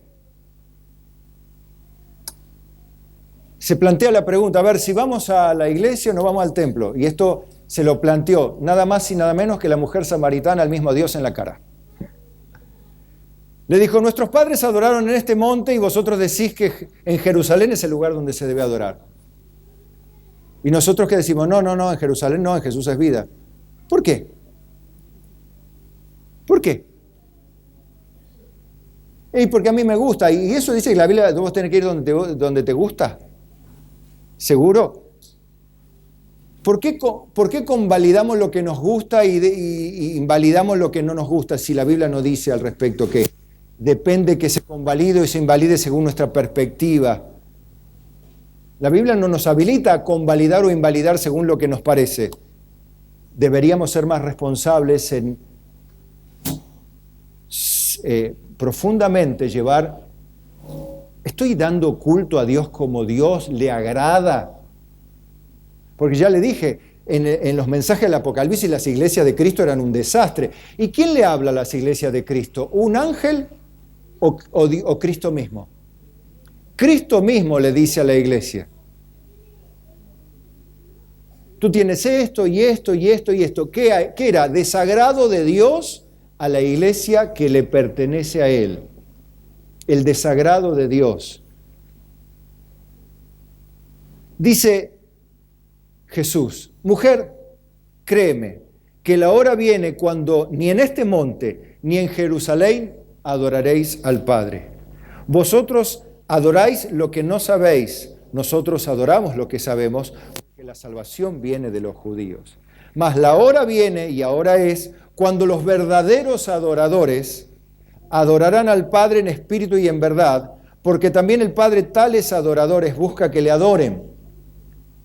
S1: Se plantea la pregunta, a ver, si vamos a la iglesia o no vamos al templo. Y esto se lo planteó nada más y nada menos que la mujer samaritana al mismo Dios en la cara. Le dijo, nuestros padres adoraron en este monte y vosotros decís que en Jerusalén es el lugar donde se debe adorar. Y nosotros que decimos, no, en Jerusalén no, en Jesús es vida. ¿Por qué? ¿Por qué? Y porque a mí me gusta. Y eso dice que la Biblia, vos tenés que ir donde te gusta. ¿Seguro? ¿Por qué convalidamos lo que nos gusta y invalidamos lo que no nos gusta si la Biblia no dice al respecto que depende que se convalide y se invalide según nuestra perspectiva? La Biblia no nos habilita a convalidar o invalidar según lo que nos parece. Deberíamos ser más responsables en profundamente llevar, ¿estoy dando culto a Dios como Dios le agrada? Porque ya le dije, en los mensajes del Apocalipsis las iglesias de Cristo eran un desastre. ¿Y quién le habla a las iglesias de Cristo? ¿Un ángel o Cristo mismo? Cristo mismo le dice a la iglesia, tú tienes esto y esto y esto y esto. ¿Qué era? Desagrado de Dios a la iglesia que le pertenece a Él. El desagrado de Dios. Dice Jesús, mujer, créeme, que la hora viene cuando ni en este monte ni en Jerusalén adoraréis al Padre. Vosotros adoráis lo que no sabéis, nosotros adoramos lo que sabemos, porque la salvación viene de los judíos. Mas la hora viene, y ahora es, cuando los verdaderos adoradores adorarán al Padre en espíritu y en verdad, porque también el Padre tales adoradores busca que le adoren.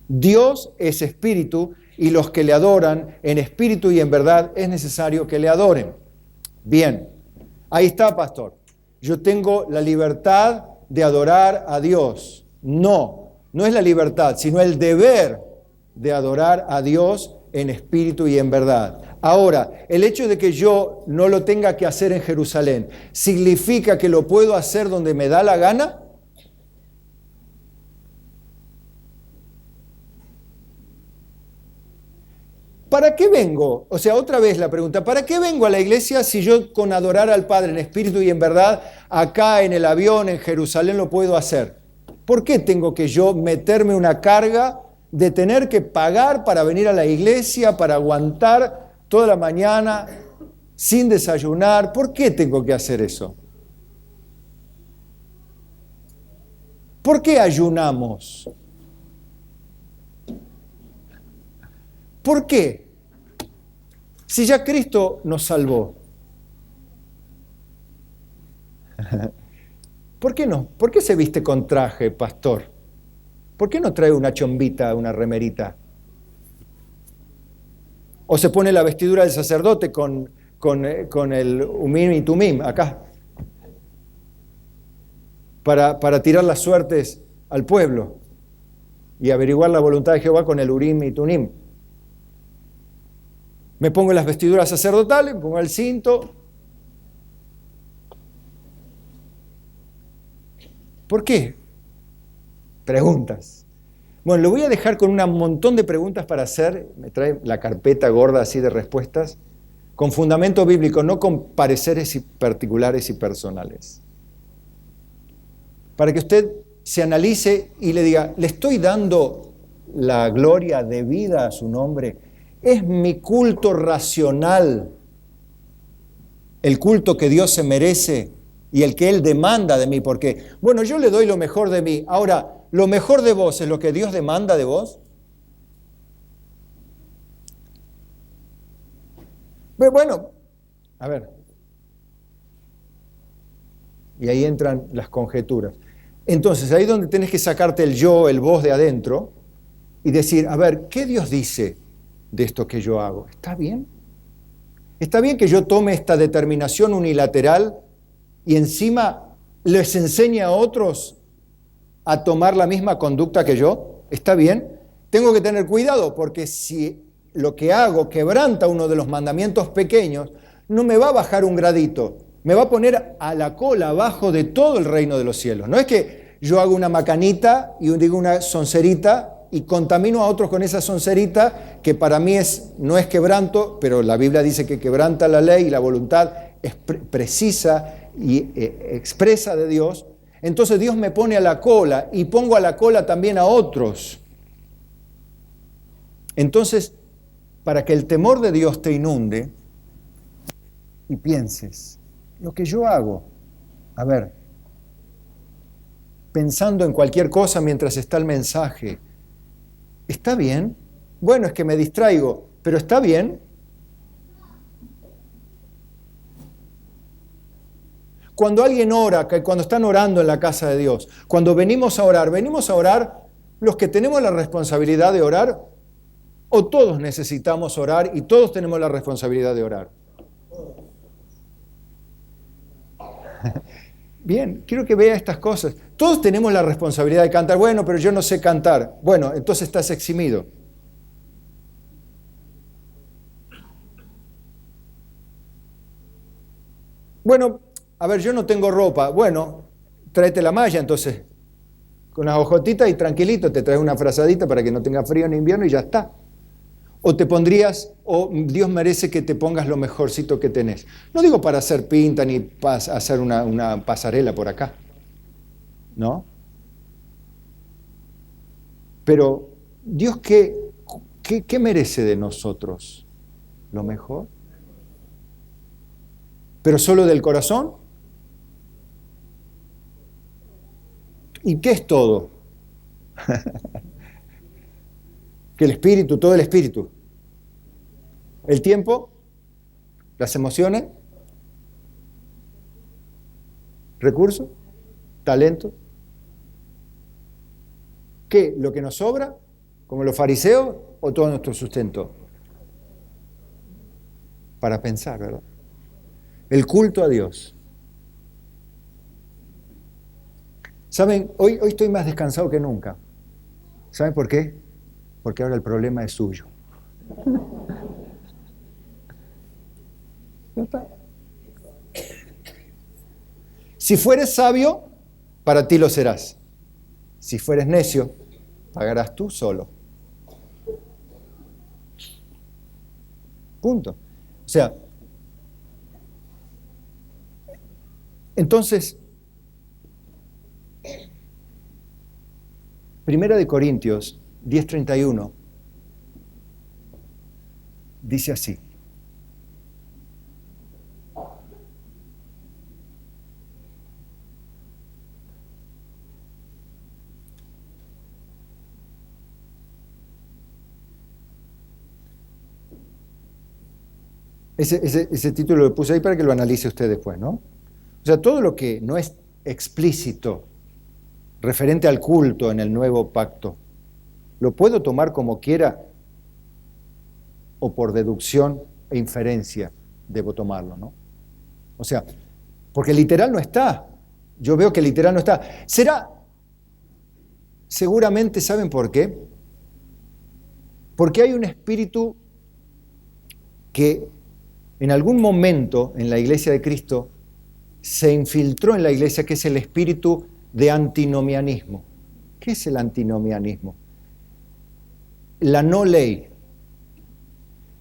S1: Dios es espíritu, y los que le adoran en espíritu y en verdad es necesario que le adoren. Bien, ahí está, pastor. Yo tengo la libertad de adorar a Dios. No es la libertad, sino el deber de adorar a Dios en espíritu y en verdad. Ahora, el hecho de que yo no lo tenga que hacer en Jerusalén, ¿significa que lo puedo hacer donde me da la gana? ¿Para qué vengo? O sea, otra vez la pregunta, ¿para qué vengo a la iglesia si yo con adorar al Padre en espíritu y en verdad, acá en el avión, en Jerusalén, lo puedo hacer? ¿Por qué tengo que yo meterme una carga de tener que pagar para venir a la iglesia, para aguantar toda la mañana sin desayunar? ¿Por qué tengo que hacer eso? ¿Por qué ayunamos? ¿Por qué? Si ya Cristo nos salvó. ¿Por qué no? ¿Por qué se viste con traje, pastor? ¿Por qué no trae una chombita, una remerita? O se pone la vestidura del sacerdote con el umim y tumim acá, para tirar las suertes al pueblo y averiguar la voluntad de Jehová con el urim y tumim. Me pongo las vestiduras sacerdotales, me pongo el cinto. ¿Por qué? Preguntas. Bueno, lo voy a dejar con un montón de preguntas para hacer. Me trae la carpeta gorda así de respuestas, con fundamento bíblico, no con pareceres particulares y personales. Para que usted se analice y le diga, ¿le estoy dando la gloria debida a su nombre? ¿Es mi culto racional el culto que Dios se merece y el que Él demanda de mí? Porque, bueno, yo le doy lo mejor de mí. Ahora, ¿lo mejor de vos es lo que Dios demanda de vos? Bueno, a ver. Y ahí entran las conjeturas. Entonces, ahí es donde tenés que sacarte el yo, el vos de adentro y decir, a ver, ¿qué Dios dice de esto que yo hago? ¿Está bien? ¿Está bien que yo tome esta determinación unilateral y encima les enseñe a otros a tomar la misma conducta que yo? ¿Está bien? Tengo que tener cuidado porque si lo que hago quebranta uno de los mandamientos pequeños, no me va a bajar un gradito, me va a poner a la cola abajo de todo el reino de los cielos. No es que yo hago una macanita y digo una soncerita y contamino a otros con esa soncerita que para mí no es quebranto, pero la Biblia dice que quebranta la ley y la voluntad es precisa y expresa de Dios. Entonces Dios me pone a la cola y pongo a la cola también a otros. Entonces, para que el temor de Dios te inunde y pienses, lo que yo hago, a ver, pensando en cualquier cosa mientras está el mensaje, ¿está bien? Bueno, es que me distraigo, pero ¿está bien? Cuando alguien ora, cuando están orando en la casa de Dios, cuando venimos a orar los que tenemos la responsabilidad de orar, o todos necesitamos orar y todos tenemos la responsabilidad de orar. Bien, quiero que vea estas cosas. Todos tenemos la responsabilidad de cantar. Bueno, pero yo no sé cantar. Bueno, entonces estás eximido. Bueno, a ver, yo no tengo ropa. Bueno, tráete la malla entonces. Con unas hojotitas y tranquilito, te traes una frazadita para que no tenga frío en invierno y ya está. O te pondrías, o Dios merece que te pongas lo mejorcito que tenés. No digo para hacer pinta ni para hacer una pasarela por acá, ¿no? Pero Dios, ¿qué merece de nosotros? ¿Lo mejor? ¿Pero solo del corazón? ¿Y qué es todo? Que el espíritu, todo el espíritu. El tiempo, las emociones, recursos, talento. ¿Qué? ¿Lo que nos sobra? ¿Como los fariseos? ¿O todo nuestro sustento? Para pensar, ¿verdad? El culto a Dios. ¿Saben? Hoy estoy más descansado que nunca. ¿Saben por qué? Porque ahora el problema es suyo. ¿No está? Si fueres sabio, para ti lo serás. Si fueres necio, pagarás tú solo. Punto. O sea, entonces, Primera de Corintios 10:31 dice así. Ese título lo puse ahí para que lo analice usted después, ¿no? O sea, todo lo que no es explícito referente al culto en el nuevo pacto, lo puedo tomar como quiera o por deducción e inferencia debo tomarlo, ¿no? O sea, porque literal no está. Yo veo que literal no está. Será, seguramente, ¿saben por qué? Porque hay un espíritu que en algún momento en la iglesia de Cristo se infiltró en la iglesia, que es el espíritu de antinomianismo. ¿Qué es el antinomianismo? La no ley.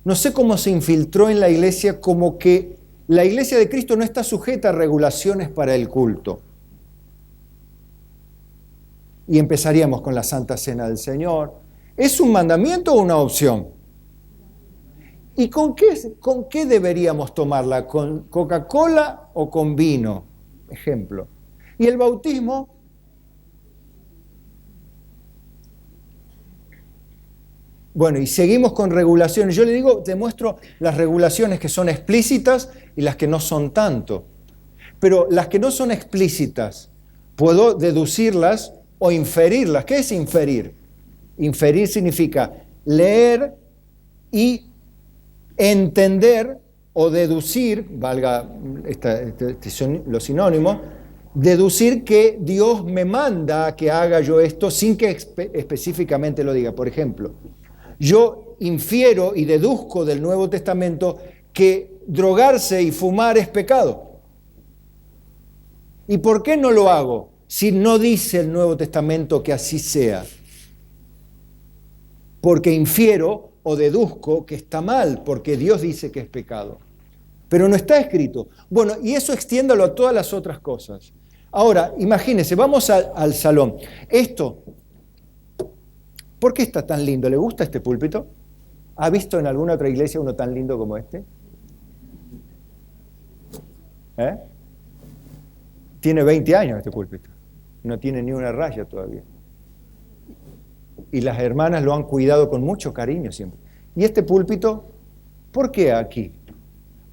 S1: No sé cómo se infiltró en la iglesia, como que la iglesia de Cristo no está sujeta a regulaciones para el culto. Y empezaríamos con la Santa Cena del Señor. ¿Es un mandamiento o una opción? ¿Y con qué deberíamos tomarla? ¿Con Coca-Cola o con vino? Ejemplo. ¿Y el bautismo? Bueno, y seguimos con regulaciones. Yo le digo, te muestro las regulaciones que son explícitas y las que no son tanto. Pero las que no son explícitas, puedo deducirlas o inferirlas. ¿Qué es inferir? Inferir significa leer y entender o deducir, valga los sinónimos, deducir que Dios me manda que haga yo esto sin que específicamente lo diga. Por ejemplo, yo infiero y deduzco del Nuevo Testamento que drogarse y fumar es pecado. ¿Y por qué no lo hago si no dice el Nuevo Testamento que así sea? Porque infiero o deduzco que está mal, porque Dios dice que es pecado. Pero no está escrito. Bueno, y eso extiéndalo a todas las otras cosas. Ahora, imagínense, vamos al salón. Esto, ¿por qué está tan lindo? ¿Le gusta este púlpito? ¿Ha visto en alguna otra iglesia uno tan lindo como este? Tiene 20 años este púlpito. No tiene ni una raya todavía. Y las hermanas lo han cuidado con mucho cariño siempre. Y este púlpito, ¿por qué aquí?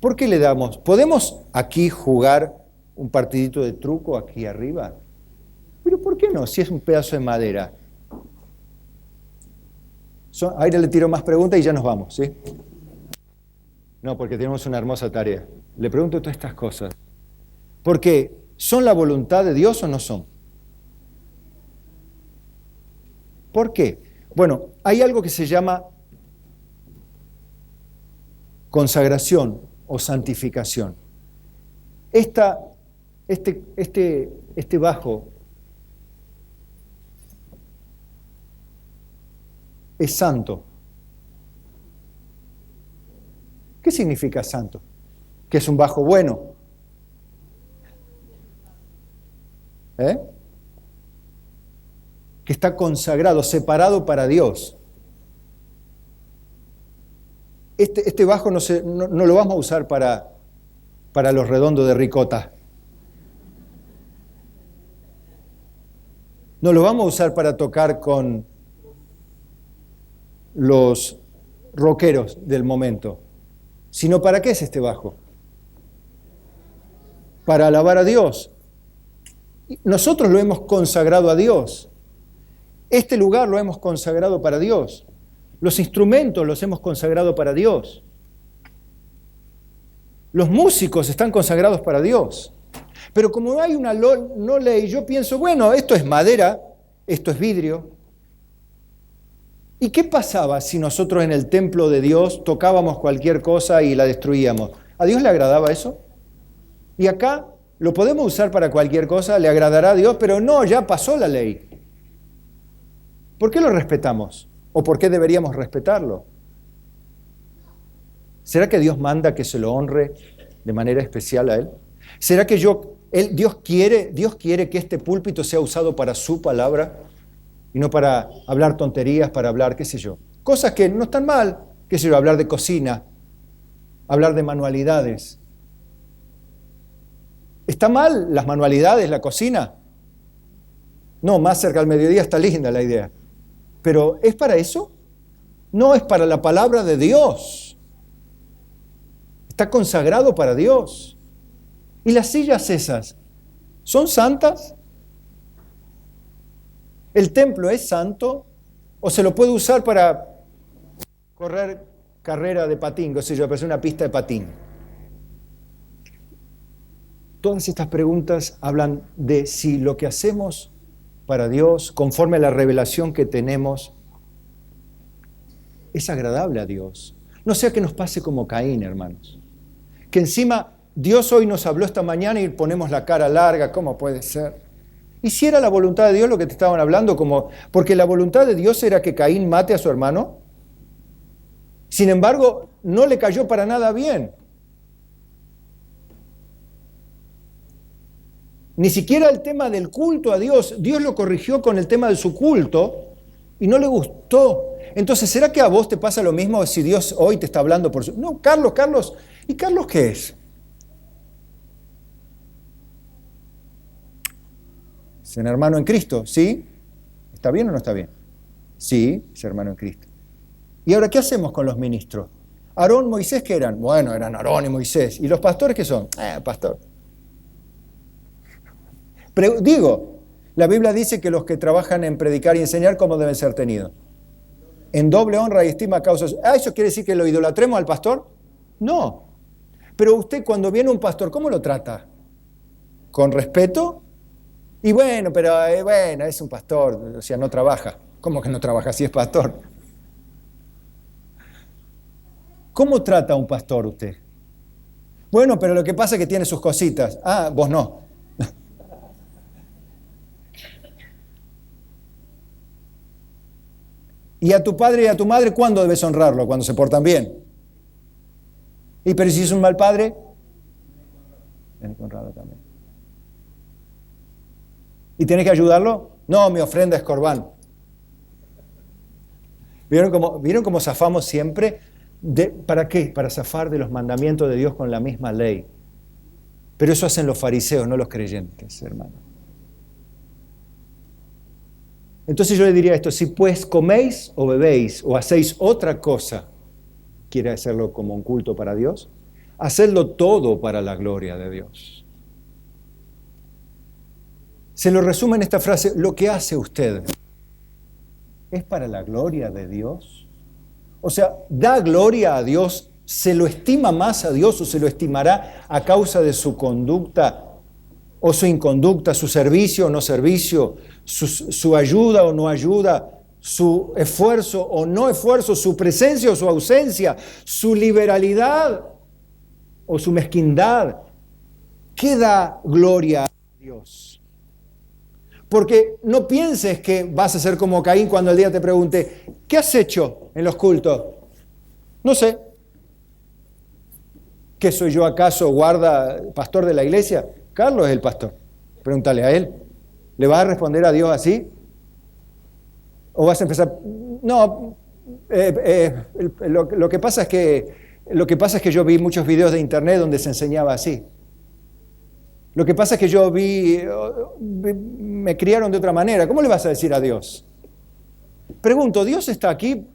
S1: ¿Por qué le damos? ¿Podemos aquí jugar un partidito de truco aquí arriba? Pero ¿por qué no? Si es un pedazo de madera. Ahí le tiro más preguntas y ya nos vamos, ¿sí? No, porque tenemos una hermosa tarea. Le pregunto todas estas cosas. Porque ¿son la voluntad de Dios o no son? ¿Por qué? Bueno, hay algo que se llama consagración o santificación. Este bajo es santo. ¿Qué significa santo? Que es un bajo bueno. Que está consagrado, separado para Dios. Este bajo no lo vamos a usar para los redondos de ricota. No lo vamos a usar para tocar con los rockeros del momento, sino ¿para qué es este bajo? Para alabar a Dios. Nosotros lo hemos consagrado a Dios. Este lugar lo hemos consagrado para Dios. Los instrumentos los hemos consagrado para Dios. Los músicos están consagrados para Dios. Pero como no hay una no ley, yo pienso, bueno, esto es madera, esto es vidrio. ¿Y qué pasaba si nosotros en el templo de Dios tocábamos cualquier cosa y la destruíamos? ¿A Dios le agradaba eso? Y acá lo podemos usar para cualquier cosa, le agradará a Dios, pero no, ya pasó la ley. ¿Por qué lo respetamos? ¿O por qué deberíamos respetarlo? ¿Será que Dios manda que se lo honre de manera especial a Él? ¿Será que Dios quiere que este púlpito sea usado para su palabra y no para hablar tonterías, para hablar, qué sé yo? Cosas que no están mal, qué sé yo, hablar de cocina, hablar de manualidades. ¿Está mal las manualidades, la cocina? No, más cerca al mediodía está linda la idea. ¿Pero es para eso? No, es para la palabra de Dios. Está consagrado para Dios. ¿Y las sillas esas son santas? ¿El templo es santo? ¿O se lo puede usar para correr carrera de patín? O sea, yo, pero es una pista de patín. Todas estas preguntas hablan de si lo que hacemos para Dios, conforme a la revelación que tenemos, es agradable a Dios. No sea que nos pase como Caín, hermanos. Que encima Dios hoy nos habló esta mañana y ponemos la cara larga, ¿cómo puede ser? ¿Y si era la voluntad de Dios lo que te estaban hablando? Porque la voluntad de Dios era que Caín mate a su hermano. Sin embargo, no le cayó para nada bien. Ni siquiera el tema del culto a Dios. Dios lo corrigió con el tema de su culto y no le gustó. Entonces, ¿será que a vos te pasa lo mismo si Dios hoy te está hablando por su... No, Carlos. ¿Y Carlos qué es? Es un hermano en Cristo, ¿sí? ¿Está bien o no está bien? Sí, es hermano en Cristo. ¿Y ahora qué hacemos con los ministros? Aarón, Moisés, ¿qué eran? Bueno, eran Aarón y Moisés. ¿Y los pastores qué son? Pastor. Pero, la Biblia dice que los que trabajan en predicar y enseñar, ¿cómo deben ser tenidos? En doble honra y estima a causa. ¿Eso quiere decir que lo idolatremos al pastor? No. Pero usted cuando viene un pastor, ¿cómo lo trata? ¿Con respeto? Y bueno, es un pastor, o sea, no trabaja. ¿Cómo que no trabaja si es pastor? ¿Cómo trata a un pastor usted? Bueno, pero lo que pasa es que tiene sus cositas. Vos no. ¿Y a tu padre y a tu madre cuándo debes honrarlo? Cuando se portan bien. Pero si es un mal padre, tienes que honrarlo también. ¿Y tienes que ayudarlo? No, mi ofrenda es corbán. ¿Vieron cómo zafamos siempre? ¿Para qué? Para zafar de los mandamientos de Dios con la misma ley. Pero eso hacen los fariseos, no los creyentes, hermano. Entonces yo le diría esto: si pues coméis o bebéis o hacéis otra cosa, quiere hacerlo como un culto para Dios, hacedlo todo para la gloria de Dios. Se lo resume en esta frase: lo que hace usted es para la gloria de Dios. O sea, da gloria a Dios, se lo estima más a Dios o se lo estimará a causa de su conducta o su inconducta, su servicio o no servicio, su ayuda o no ayuda, su esfuerzo o no esfuerzo, su presencia o su ausencia, su liberalidad o su mezquindad. ¿Qué da gloria a Dios? Porque no pienses que vas a ser como Caín cuando el día te pregunte: ¿qué has hecho en los cultos? No sé. ¿Qué soy yo acaso, pastor de la iglesia? Carlos es el pastor. Pregúntale a él. ¿Le vas a responder a Dios así? ¿O vas a empezar? No, lo que pasa es que yo vi muchos videos de internet donde se enseñaba así. Lo que pasa es que yo me criaron de otra manera. ¿Cómo le vas a decir a Dios? Pregunto, ¿Dios está aquí?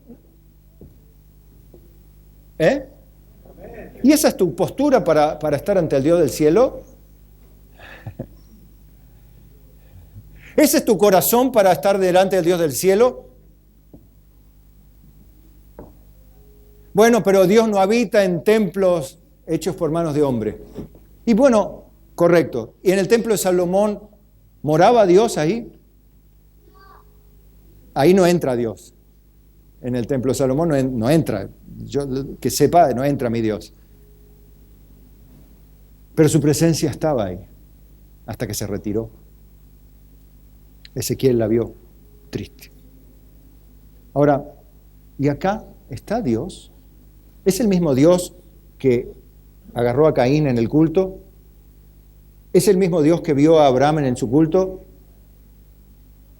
S1: ¿Eh? ¿Y esa es tu postura para estar ante el Dios del cielo? ¿Ese es tu corazón para estar delante del Dios del cielo? Bueno, pero Dios no habita en templos hechos por manos de hombre. Y bueno, correcto. ¿Y en el templo de Salomón moraba Dios ahí? Ahí no entra Dios. En el templo de Salomón no entra. Yo que sepa, no entra mi Dios. Pero su presencia estaba ahí, hasta que se retiró. Ezequiel la vio triste. Ahora, ¿y acá está Dios? ¿Es el mismo Dios que agarró a Caín en el culto? ¿Es el mismo Dios que vio a Abraham en su culto?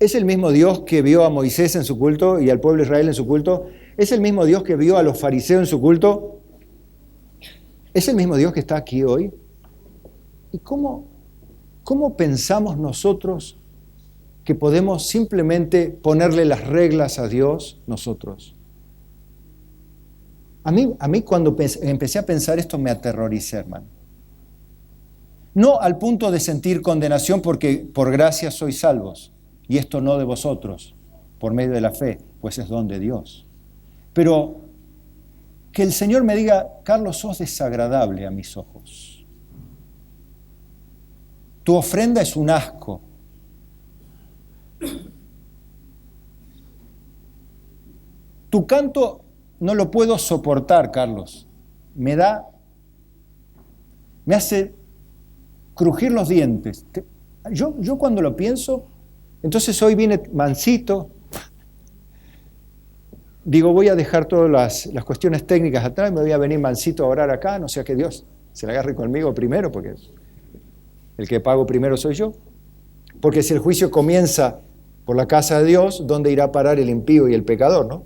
S1: ¿Es el mismo Dios que vio a Moisés en su culto y al pueblo de Israel en su culto? ¿Es el mismo Dios que vio a los fariseos en su culto? ¿Es el mismo Dios que está aquí hoy? ¿Y cómo pensamos nosotros que podemos simplemente ponerle las reglas a Dios nosotros? A mí cuando empecé a pensar esto me aterroricé, hermano. No al punto de sentir condenación porque por gracia sois salvos, y esto no de vosotros, por medio de la fe, pues es don de Dios. Pero que el Señor me diga, Carlos, sos desagradable a mis ojos. Tu ofrenda es un asco. Tu canto no lo puedo soportar, Carlos. Me hace crujir los dientes. Yo cuando lo pienso, entonces hoy vine mansito. Digo, voy a dejar todas las cuestiones técnicas atrás, me voy a venir mansito a orar acá, no sea que Dios se la agarre conmigo primero, porque el que pago primero soy yo. Porque si el juicio comienza por la casa de Dios, ¿dónde irá a parar el impío y el pecador, no?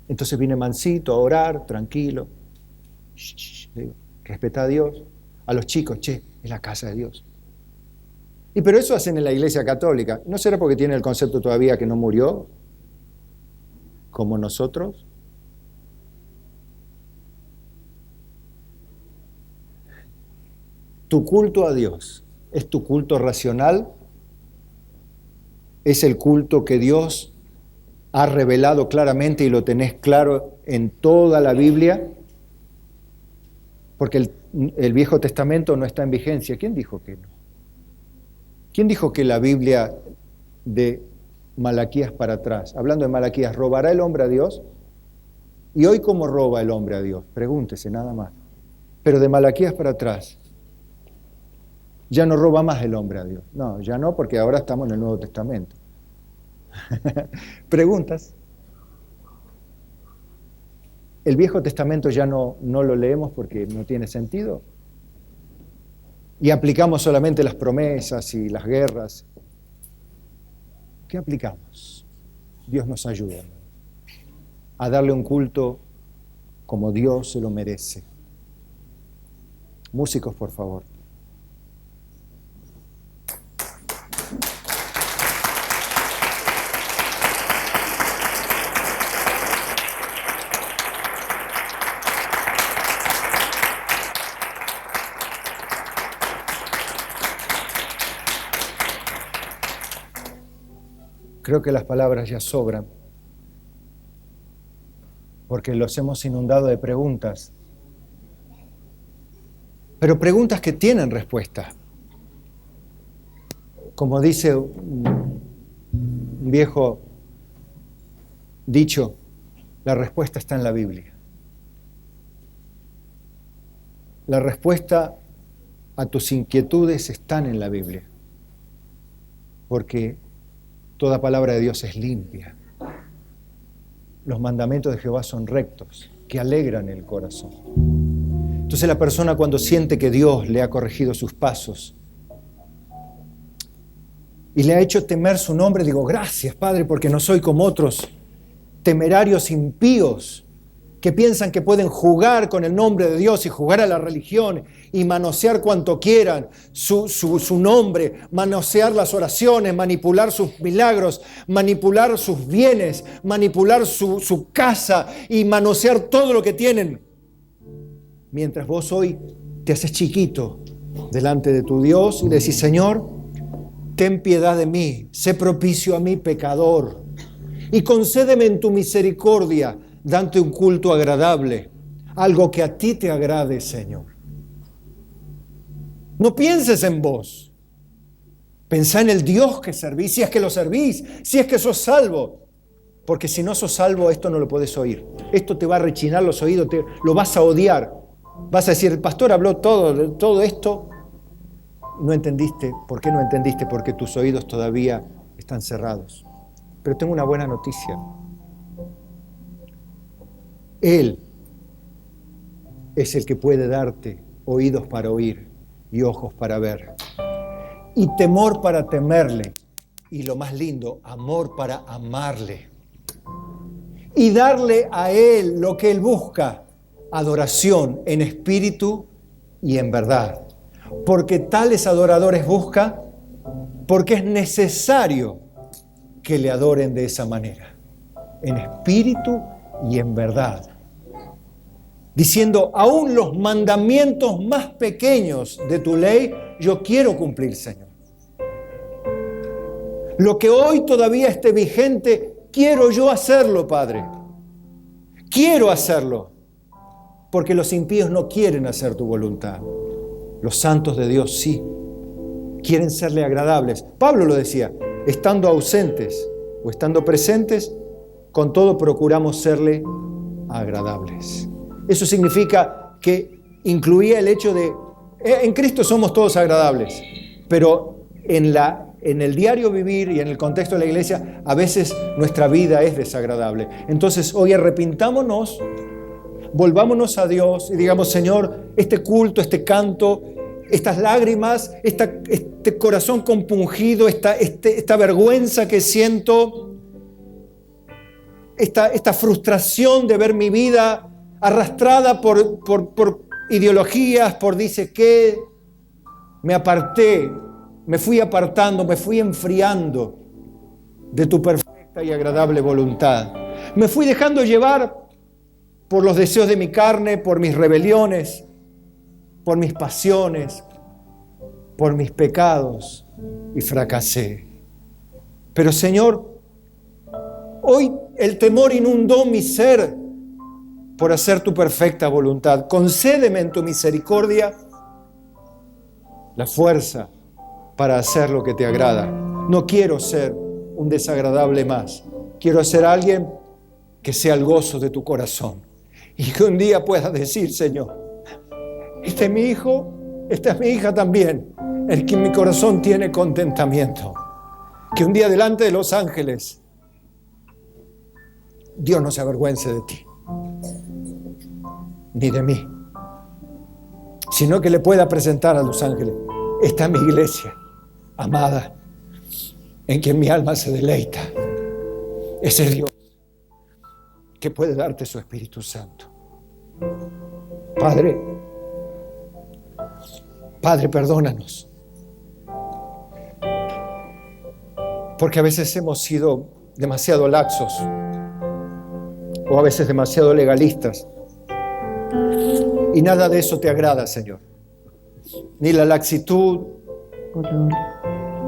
S1: Entonces vine mansito a orar, tranquilo. Digo, respeta a Dios. A los chicos, es la casa de Dios. Y pero eso hacen en la Iglesia Católica. ¿No será porque tiene el concepto todavía que no murió como nosotros? Tu culto a Dios, ¿es tu culto racional? ¿Es el culto que Dios ha revelado claramente y lo tenés claro en toda la Biblia? Porque el Viejo Testamento no está en vigencia. ¿Quién dijo que no? ¿Quién dijo que la Biblia de Malaquías para atrás, hablando de Malaquías, robará el hombre a Dios? ¿Y hoy cómo roba el hombre a Dios? Pregúntese nada más. Pero de Malaquías para atrás, ya no roba más el hombre a Dios. No, ya no, porque ahora estamos en el Nuevo Testamento. ¿Preguntas? ¿El Viejo Testamento ya no lo leemos porque no tiene sentido? Y aplicamos solamente las promesas y las guerras. ¿Qué aplicamos? Dios nos ayuda a darle un culto como Dios se lo merece. Músicos, por favor. Creo que las palabras ya sobran, porque los hemos inundado de preguntas, pero preguntas que tienen respuesta. Como dice un viejo dicho, la respuesta está en la Biblia. La respuesta a tus inquietudes están en la Biblia, porque toda palabra de Dios es limpia. Los mandamientos de Jehová son rectos, que alegran el corazón. Entonces la persona cuando siente que Dios le ha corregido sus pasos y le ha hecho temer su nombre, digo, gracias, Padre, porque no soy como otros temerarios impíos que piensan que pueden jugar con el nombre de Dios y jugar a la religión y manosear cuanto quieran su nombre, manosear las oraciones, manipular sus milagros, manipular sus bienes, manipular su casa y manosear todo lo que tienen. Mientras vos hoy te haces chiquito delante de tu Dios y le decís: Señor, ten piedad de mí, sé propicio a mí, pecador, y concédeme en tu misericordia darte un culto agradable, algo que a ti te agrade, Señor. No pienses en vos, pensá en el Dios que servís, si es que lo servís, si es que sos salvo, porque si no sos salvo, esto no lo podés oír, esto te va a rechinar los oídos, lo vas a odiar, vas a decir: el pastor habló todo esto. No entendiste. ¿Por qué no entendiste? Porque tus oídos todavía están cerrados. Pero tengo una buena noticia. Él es el que puede darte oídos para oír y ojos para ver, y temor para temerle, y lo más lindo, amor para amarle, y darle a Él lo que Él busca: adoración en espíritu y en verdad. Porque tales adoradores busca, porque es necesario que le adoren de esa manera, en espíritu y en verdad. Diciendo: aún los mandamientos más pequeños de tu ley yo quiero cumplir, Señor. Lo que hoy todavía esté vigente, quiero yo hacerlo, Padre. Quiero hacerlo, porque los impíos no quieren hacer tu voluntad. Los santos de Dios sí, quieren serle agradables. Pablo lo decía: estando ausentes o estando presentes, con todo procuramos serle agradables. Eso significa que incluía el hecho de, en Cristo somos todos agradables, pero en el diario vivir y en el contexto de la iglesia, a veces nuestra vida es desagradable. Entonces, hoy arrepintámonos, volvámonos a Dios y digamos: Señor, este culto, este canto, estas lágrimas, este corazón compungido, esta vergüenza que siento, esta frustración de ver mi vida arrastrada por ideologías, por dice qué, me aparté, me fui apartando, me fui enfriando de tu perfecta y agradable voluntad. Me fui dejando llevar por los deseos de mi carne, por mis rebeliones, por mis pasiones, por mis pecados, y fracasé. Pero, Señor, hoy el temor inundó mi ser por hacer tu perfecta voluntad. Concédeme en tu misericordia la fuerza para hacer lo que te agrada. No quiero ser un desagradable más. Quiero ser alguien que sea el gozo de tu corazón. Y que un día pueda decir: Señor, este es mi hijo, esta es mi hija también, el que en mi corazón tiene contentamiento. Que un día delante de los ángeles Dios no se avergüence de ti, ni de mí, sino que le pueda presentar a los ángeles: esta es mi iglesia amada, en quien mi alma se deleita. Ese Dios que puede darte su Espíritu Santo. Padre, perdónanos, porque a veces hemos sido demasiado laxos o a veces demasiado legalistas, y nada de eso te agrada, Señor. Ni la laxitud,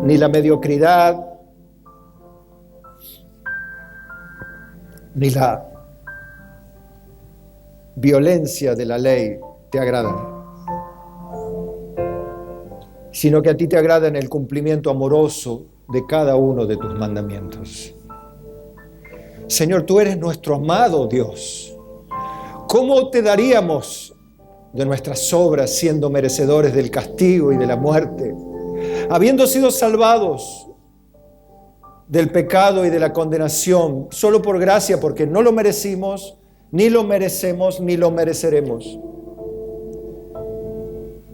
S1: ni la mediocridad, ni la violencia de la ley te agradan, sino que a ti te agrada en el cumplimiento amoroso de cada uno de tus mandamientos. Señor, tú eres nuestro amado Dios. ¿Cómo te daríamos de nuestras obras siendo merecedores del castigo y de la muerte, habiendo sido salvados del pecado y de la condenación solo por gracia, porque no lo merecimos, ni lo merecemos, ni lo mereceremos?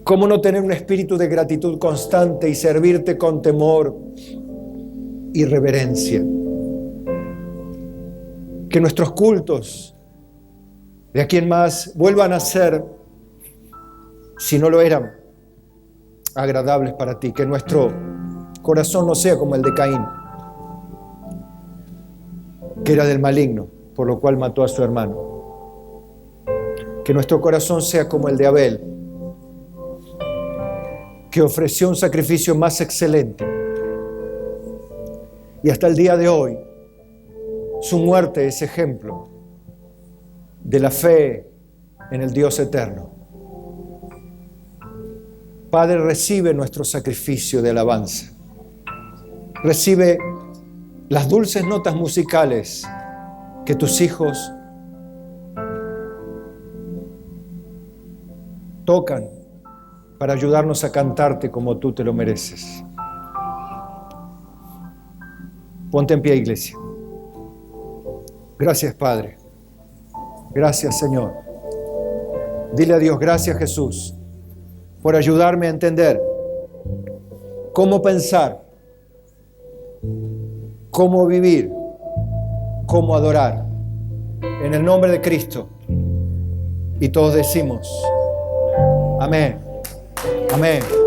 S1: ¿Cómo no tener un espíritu de gratitud constante y servirte con temor y reverencia? Que nuestros cultos de a quien más vuelvan a ser, si no lo eran, agradables para ti. Que nuestro corazón no sea como el de Caín, que era del maligno, por lo cual mató a su hermano. Que nuestro corazón sea como el de Abel, que ofreció un sacrificio más excelente. Y hasta el día de hoy, su muerte es ejemplo de la fe en el Dios eterno. Padre, recibe nuestro sacrificio de alabanza. Recibe las dulces notas musicales que tus hijos tocan para ayudarnos a cantarte como tú te lo mereces. Ponte en pie, iglesia. Gracias, Padre. Gracias, Señor. Dile a Dios, gracias, Jesús, por ayudarme a entender cómo pensar, cómo vivir, cómo adorar. En el nombre de Cristo. Y todos decimos, amén. Amén.